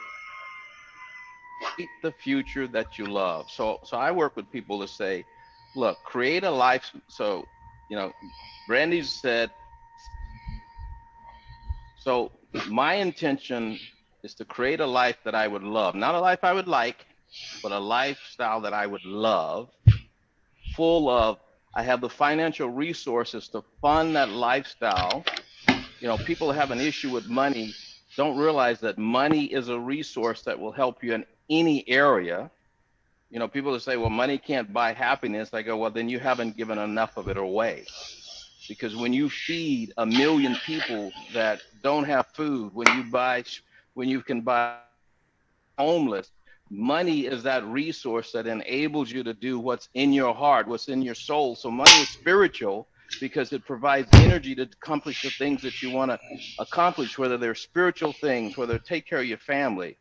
the future that you love. So I work with people to say, look, create a life. So, Brandy said, so my intention is to create a life that I would love, not a life I would like, but a lifestyle that I would love, full of, I have the financial resources to fund that lifestyle. People have an issue with money, don't realize that money is a resource that will help you in any area. People that say, well, money can't buy happiness. I go, well, then you haven't given enough of it away. Because when you feed 1 million people that don't have food, when you can buy homeless, money is that resource that enables you to do what's in your heart, what's in your soul. So money is spiritual because it provides energy to accomplish the things that you want to accomplish, whether they're spiritual things, whether take care of your family.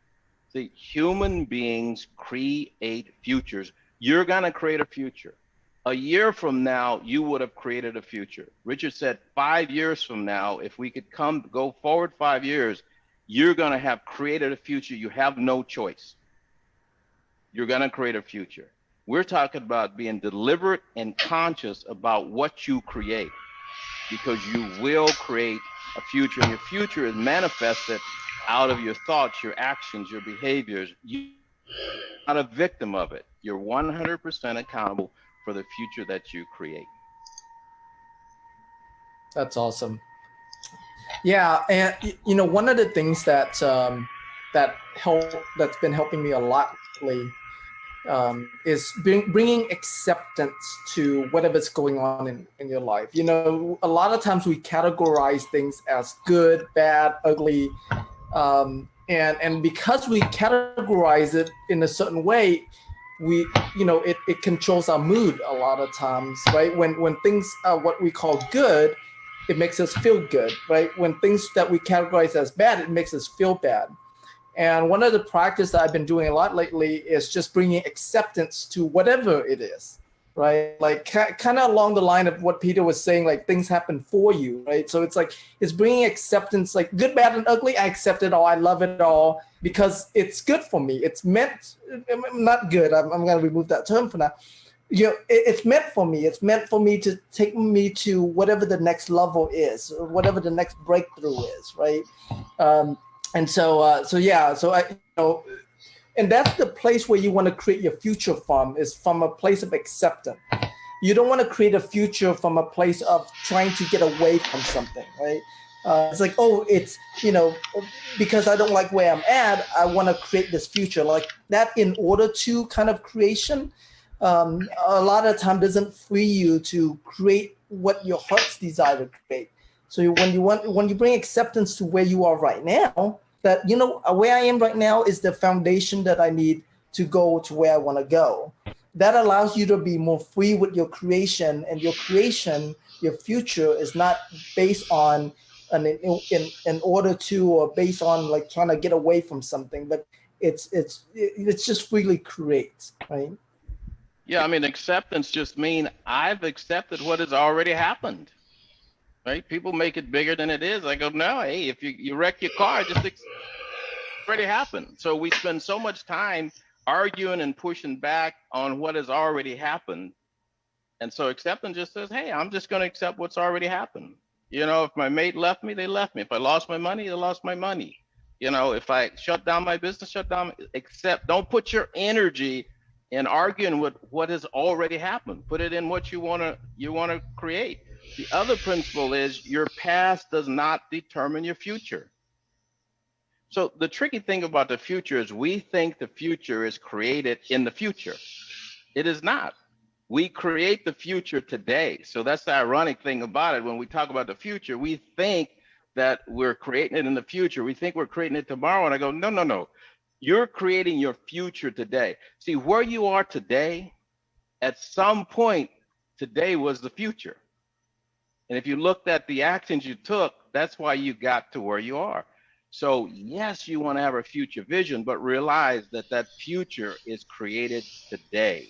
See, human beings create futures. You're going to create a future. A year from now, you would have created a future. Richard said 5 years from now, if we could go forward 5 years, you're going to have created a future. You have no choice. You're going to create a future. We're talking about being deliberate and conscious about what you create, because you will create a future, and your future is manifested out of your thoughts, your actions, your behaviors. You're not a victim of it. You're 100% accountable for the future that you create. That's awesome. Yeah, and one of the things that's been helping me a lot lately is bringing acceptance to whatever's going on in your life. You know, a lot of times we categorize things as good, bad, ugly, and because we categorize it in a certain way, we, you know, it controls our mood a lot of times, right? When things are what we call good, it makes us feel good, right? When things that we categorize as bad, it makes us feel bad. And one of the practice that I've been doing a lot lately is just bringing acceptance to whatever it is, right? Like kind of along the line of what Peter was saying, like things happen for you, right? So it's like, it's bringing acceptance, like good, bad, and ugly. I accept it all. I love it all because it's good for me. It's meant, not good. I'm going to remove that term for now. You know, it's meant for me. It's meant for me to take me to whatever the next level is, or whatever the next breakthrough is, right? And so, so I, you know, and that's the place where you want to create your future from, is from a place of acceptance. You don't want to create a future from a place of trying to get away from something, right? It's like, oh, it's, you know, because I don't like where I'm at, I want to create this future like that. In order to kind of creation, a lot of time doesn't free you to create what your heart's desire to create. So when you bring acceptance to where you are right now, that, you know, where I am right now is the foundation that I need to go to where I want to go. That allows you to be more free with your creation, and your creation, your future is not based on in order to, or based on like trying to get away from something, but it's just freely create, right? Yeah, I mean, acceptance just mean I've accepted what has already happened. Right? People make it bigger than it is. I go, no, hey, if you wreck your car, just already happened. So we spend so much time arguing and pushing back on what has already happened. And so acceptance just says, hey, I'm just going to accept what's already happened. You know, if my mate left me, they left me. If I lost my money, they lost my money. You know, if I shut down my business, shut down, accept. Don't put your energy in arguing with what has already happened. Put it in what you want to create. The other principle is your past does not determine your future. So the tricky thing about the future is we think the future is created in the future. It is not. We create the future today. So that's the ironic thing about it. When we talk about the future, we think that we're creating it in the future. We think we're creating it tomorrow. And I go, no, no, no. You're creating your future today. See, where you are today, at some point, today was the future. And if you looked at the actions you took, that's why you got to where you are. So yes, you want to have a future vision, but realize that that future is created today,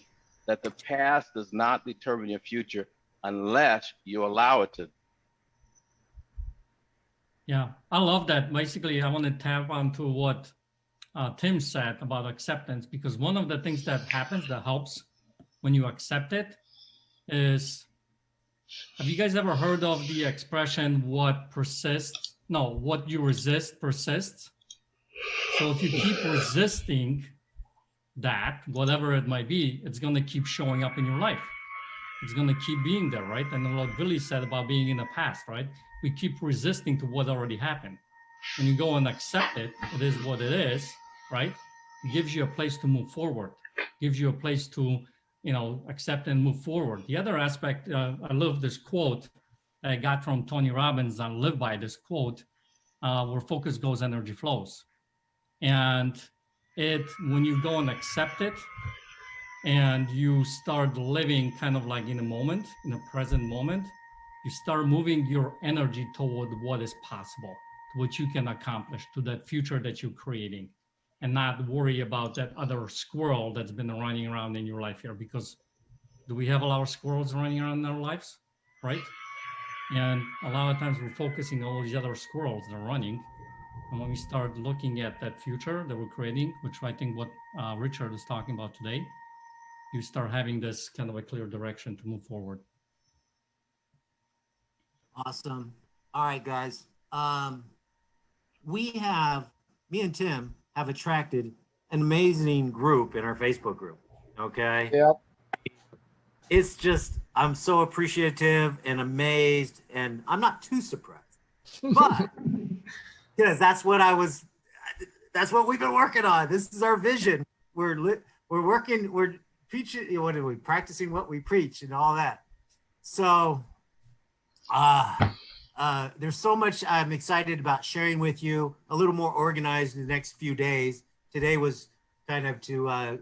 that the past does not determine your future unless you allow it to. Yeah, I love that. Basically, I want to tap onto what Tim said about acceptance, because one of the things that happens that helps when you accept it is, have you guys ever heard of the expression, what you resist persists? So if you keep resisting that, whatever it might be, it's going to keep showing up in your life. It's going to keep being there, right? And what Billy said about being in the past, right? We keep resisting to what already happened. When you go and accept it, it is what it is, right? It gives you a place to move forward, gives you a place to, you know, accept and move forward. The other aspect, I love this quote I got from Tony Robbins. I live by this quote, where focus goes, energy flows. And when you go and accept it, and you start living kind of like in a moment, in a present moment, you start moving your energy toward what is possible, to what you can accomplish, to that future that you're creating, and not worry about that other squirrel that's been running around in your life here. Because do we have a lot of squirrels running around in our lives, right? And a lot of times we're focusing on all these other squirrels that are running. And when we start looking at that future that we're creating, which I think what Richard is talking about today, you start having this kind of a clear direction to move forward. Awesome. All right, guys. Me and Tim have attracted an amazing group in our Facebook group. Okay. Yeah. It's just, I'm so appreciative and amazed, and I'm not too surprised, but because that's what we've been working on. This is our vision. We're we're preaching, what are we, practicing what we preach and all that. So there's so much I'm excited about sharing with you, a little more organized in the next few days. Today was kind of to,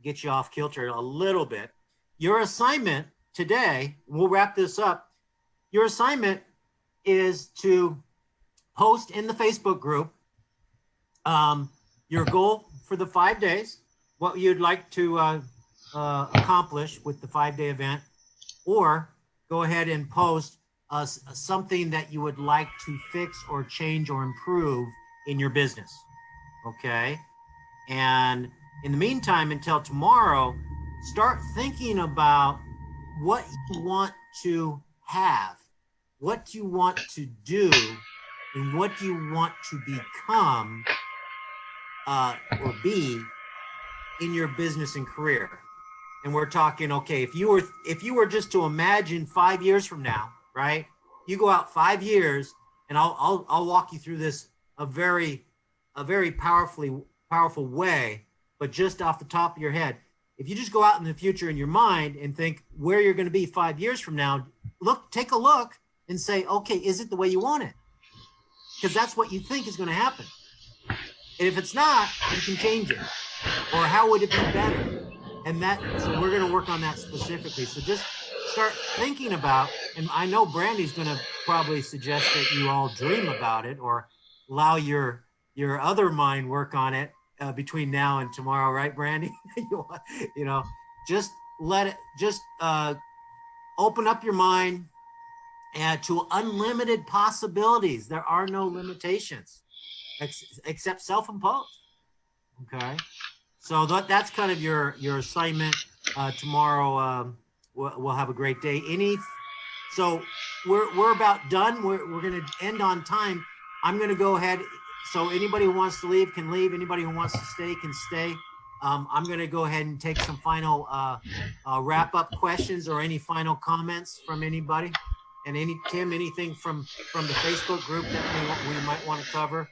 get you off kilter a little bit. Your assignment today, we'll wrap this up. Your assignment is to post in the Facebook group your goal for the 5 days, what you'd like to accomplish with the 5-day event, or go ahead and post something that you would like to fix or change or improve in your business. Okay. And in the meantime, until tomorrow, start thinking about what you want to have, what you want to do, and what you want to become or be in your business and career. And we're talking, okay, if you were just to imagine 5 years from now, right? You go out 5 years, and I'll walk you through this a very powerful way, but just off the top of your head. If you just go out in the future in your mind and think where you're going to be 5 years from now, take a look and say, okay, is it the way you want it? Because that's what you think is going to happen. And if it's not, you can change it. Or how would it be better? And so we're going to work on that specifically. So just start thinking about, and I know Brandy's going to probably suggest that you all dream about it or allow your other mind work on it between now and tomorrow, right, Brandy? Just open up your mind to unlimited possibilities. There are no limitations except self-imposed. Okay. So that's kind of your assignment. Tomorrow we'll have a great day. So we're about done. We're going to end on time. I'm going to go ahead. So anybody who wants to leave can leave. Anybody who wants to stay can stay. I'm going to go ahead and take some final wrap up questions or any final comments from anybody. And Tim, anything from the Facebook group that we might want to cover?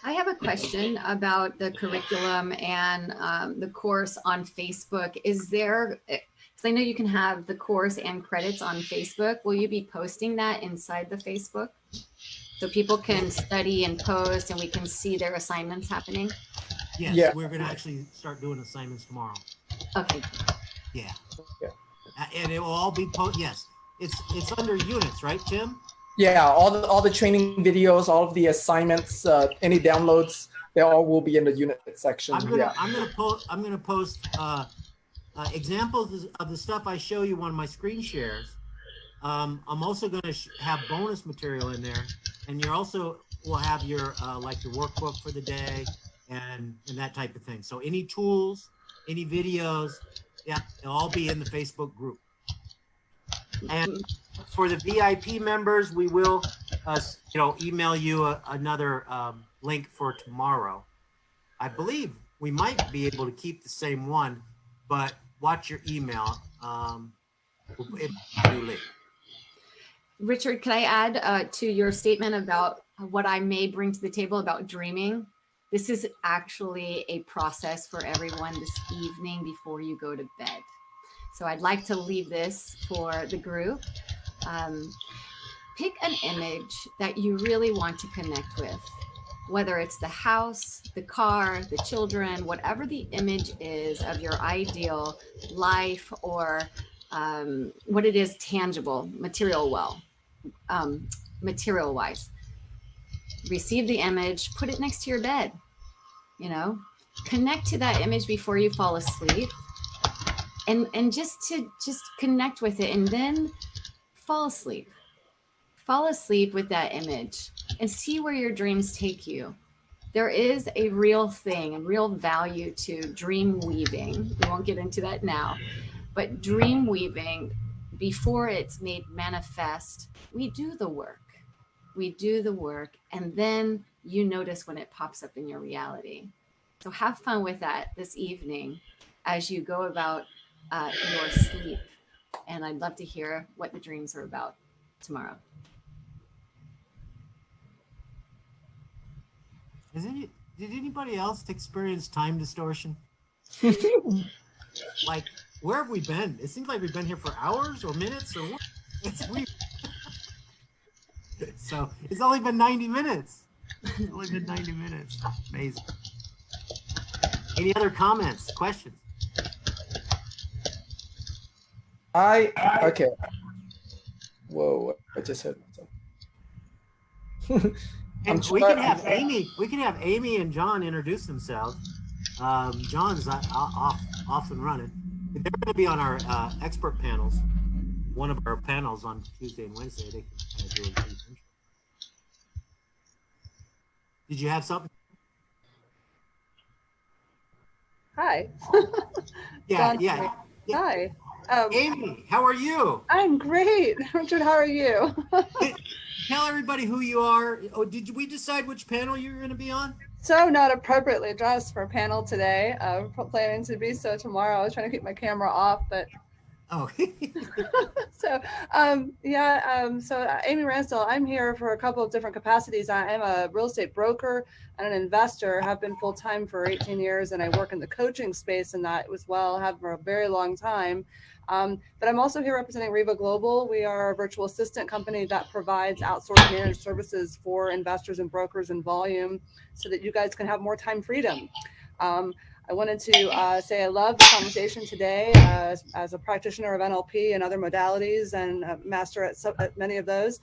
I have a question about the curriculum and the course on Facebook. Is there, because I know you can have the course and credits on Facebook, will you be posting that inside the Facebook so people can study and post and we can see their assignments happening? Yes, Yeah. We're going to actually start doing assignments tomorrow. Okay. Yeah. And it will all be yes. It's under units, right, Tim? Yeah, all the training videos, all of the assignments, any downloads, they all will be in the unit section. I'm gonna post examples of the stuff I show you on my screen shares. I'm also gonna have bonus material in there, and you also will have your like your workbook for the day and that type of thing. So any tools, any videos, yeah, it'll all be in the Facebook group. And for the VIP members, we will, email you another link for tomorrow. I believe we might be able to keep the same one, but watch your email. Richard, can I add to your statement about what I may bring to the table about dreaming? This is actually a process for everyone this evening before you go to bed. So I'd like to leave this for the group. Pick an image that you really want to connect with, whether it's the house, the car, the children, whatever the image is of your ideal life or what it is tangible, material-wise. Receive the image, put it next to your bed, connect to that image before you fall asleep. And just connect with it and then fall asleep with that image and see where your dreams take you. There is a real thing and real value to dream weaving. We won't get into that now, but dream weaving, before it's made manifest, we do the work, and then you notice when it pops up in your reality. So have fun with that this evening as you go about your sleep. And I'd love to hear what the dreams are about tomorrow. Does did anybody else experience time distortion? Like, where have we been? It seems like we've been here for hours or minutes or what? It's weird. So it's only been 90 minutes. It's only been 90 minutes. Amazing. Any other comments, questions? Okay. Whoa, I just heard myself. And we can have Amy and John introduce themselves. John's off and running. They're going to be on our expert panels. One of our panels on Tuesday and Wednesday. They can do a brief intro. Did you have something? Hi. Yeah, John, yeah. Hi. Amy, how are you? I'm great. Richard, how are you? Tell everybody who you are. Oh, did we decide which panel you're going to be on? So not appropriately dressed for a panel today. Planning to be so tomorrow. I was trying to keep my camera off, but Oh. so Amy Ransdell, I'm here for a couple of different capacities. I am a real estate broker and an investor, have been full-time for 18 years, and I work in the coaching space in that as well, have for a very long time. But I'm also here representing Riva Global. We are a virtual assistant company that provides outsourced managed services for investors and brokers in volume so that you guys can have more time freedom. I wanted to say I love the conversation today as a practitioner of NLP and other modalities and a master at many of those.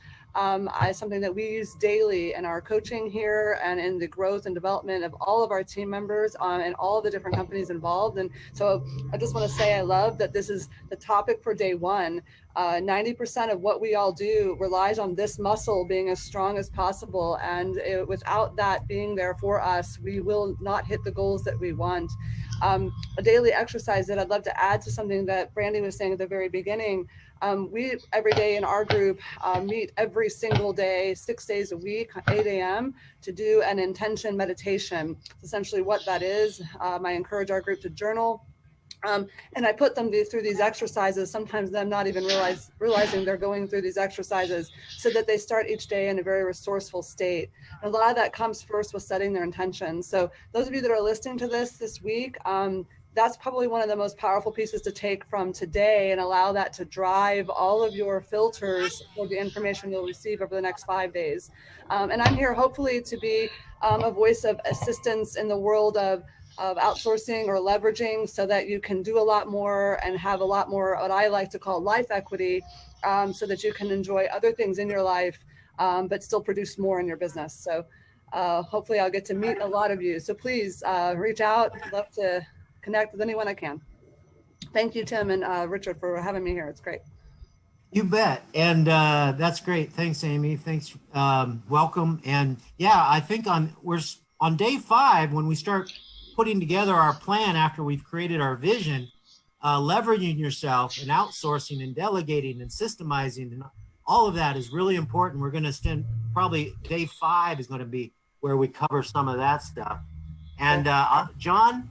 Something that we use daily in our coaching here and in the growth and development of all of our team members and all the different companies involved. And so I just want to say I love that this is the topic for day one. 90% of what we all do relies on this muscle being as strong as possible. And without that being there for us, we will not hit the goals that we want. A daily exercise that I'd love to add to something that Brandy was saying at the very beginning. We every day in our group meet every single day, 6 days a week, 8 a.m. to do an intention meditation. Essentially what that is, I encourage our group to journal. And I put them through these exercises, sometimes them not even realizing they're going through these exercises, so that they start each day in a very resourceful state. And a lot of that comes first with setting their intentions. So those of you that are listening to this week, that's probably one of the most powerful pieces to take from today and allow that to drive all of your filters for the information you'll receive over the next 5 days. And I'm here hopefully to be a voice of assistance in the world of outsourcing or leveraging so that you can do a lot more and have a lot more what I like to call life equity, so that you can enjoy other things in your life, but still produce more in your business. So hopefully I'll get to meet a lot of you. So please reach out. I'd love to connect with anyone I can. Thank you, Tim and Richard, for having me here. It's great. You bet. And that's great. Thanks, Amy. Thanks. Welcome. And yeah, I think we're on day 5, when we start putting together our plan after we've created our vision, leveraging yourself and outsourcing and delegating and systemizing and all of that is really important. We're going to spend probably day 5 is going to be where we cover some of that stuff. And John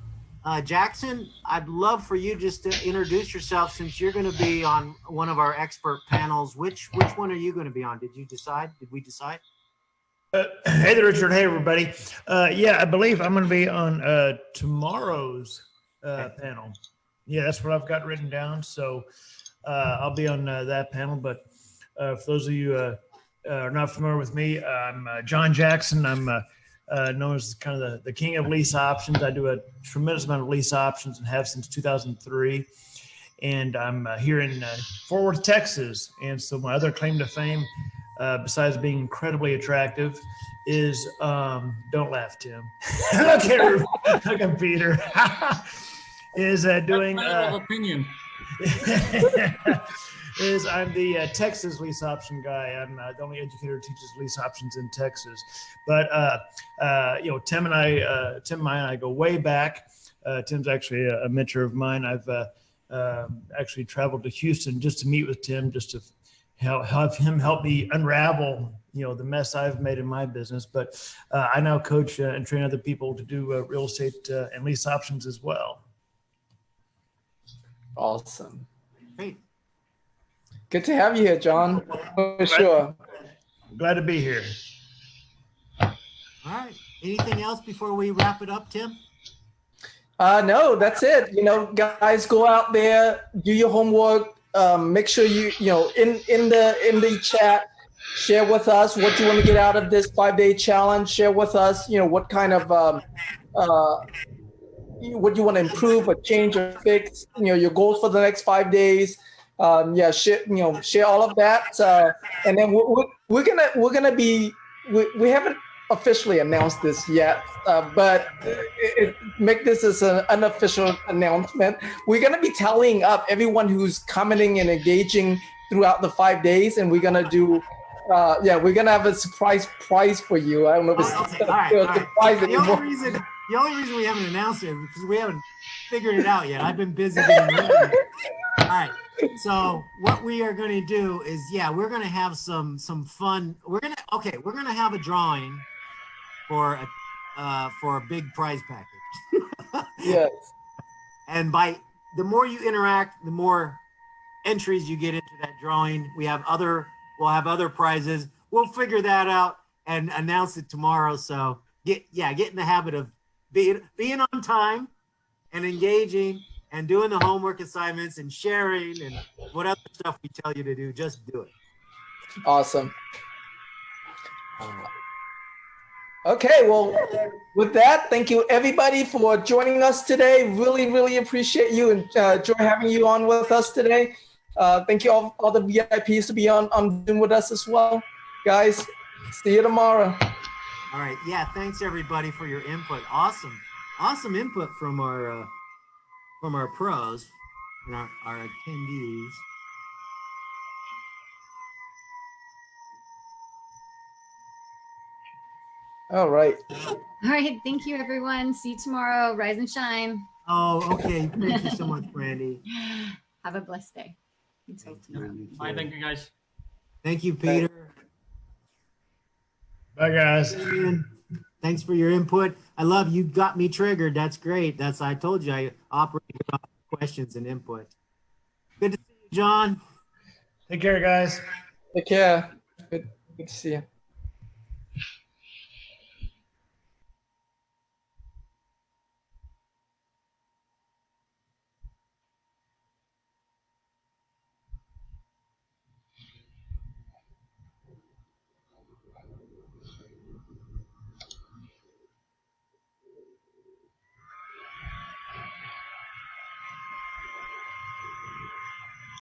Jackson, I'd love for you just to introduce yourself since you're going to be on one of our expert panels. Which one are you going to be on? Did you decide? Did we decide? Hey there, Richard. Hey, everybody. Yeah, I believe I'm going to be on tomorrow's panel. Yeah, that's what I've got written down. So I'll be on that panel. But for those of you are not familiar with me, I'm John Jackson. I'm known as kind of the king of lease options. I do a tremendous amount of lease options and have since 2003. And I'm here in Fort Worth, Texas. And so my other claim to fame, besides being incredibly attractive, is don't laugh, Tim. Look at Peter. Is doing opinion. is I'm the Texas lease option guy. I'm the only educator who teaches lease options in Texas. But Tim and I go way back. Tim's actually a mentor of mine. I've actually traveled to Houston just to meet with Tim, just to have him help me unravel, the mess I've made in my business. But I now coach and train other people to do real estate and lease options as well. Awesome. Great. Good to have you here, John. For sure. Glad to be here. All right. Anything else before we wrap it up, Tim? No, that's it. Guys, go out there, do your homework. Make sure in the chat, share with us what you want to get out of this 5-day challenge. Share with us, what kind of what you want to improve or change or fix. Your goals for the next 5 days. Yeah, share all of that. And then we're gonna be we haven't officially announced this yet, but make this as an unofficial announcement. We're gonna be tallying up everyone who's commenting and engaging throughout the 5 days, and we're gonna do. We're gonna have a surprise prize for you. I don't know if it's Okay, all right, all right. surprise The anymore. only reason we haven't announced it is because we haven't figured it out yet. I've been busy getting ready. All right. So what we are going to do is, we're going to have some fun. We're going to have a drawing for a big prize package. Yes. And the more you interact, the more entries you get into that drawing. We'll have other prizes. We'll figure that out and announce it tomorrow. So get in the habit of being on time and engaging and doing the homework assignments and sharing and what other stuff we tell you to do. Just do it. Awesome. Okay, well, with that, thank you everybody for joining us today. Really, really appreciate you and enjoy having you on with us today. Thank you all the VIPs to be on Zoom with us as well. Guys, see you tomorrow. All right. Yeah. Thanks everybody for your input. Awesome input from our pros and our attendees. All right. All right. Thank you, everyone. See you tomorrow. Rise and shine. Oh, okay. Thank you so much, Brandy. Have a blessed day. Until tomorrow. Bye. Thank you, guys. Thank you, Peter. Bye, guys. Thanks for your input. I love you. Got me triggered. That's great. I told you I operated off questions and input. Good to see you, John. Take care, guys. Take care. Good to see you.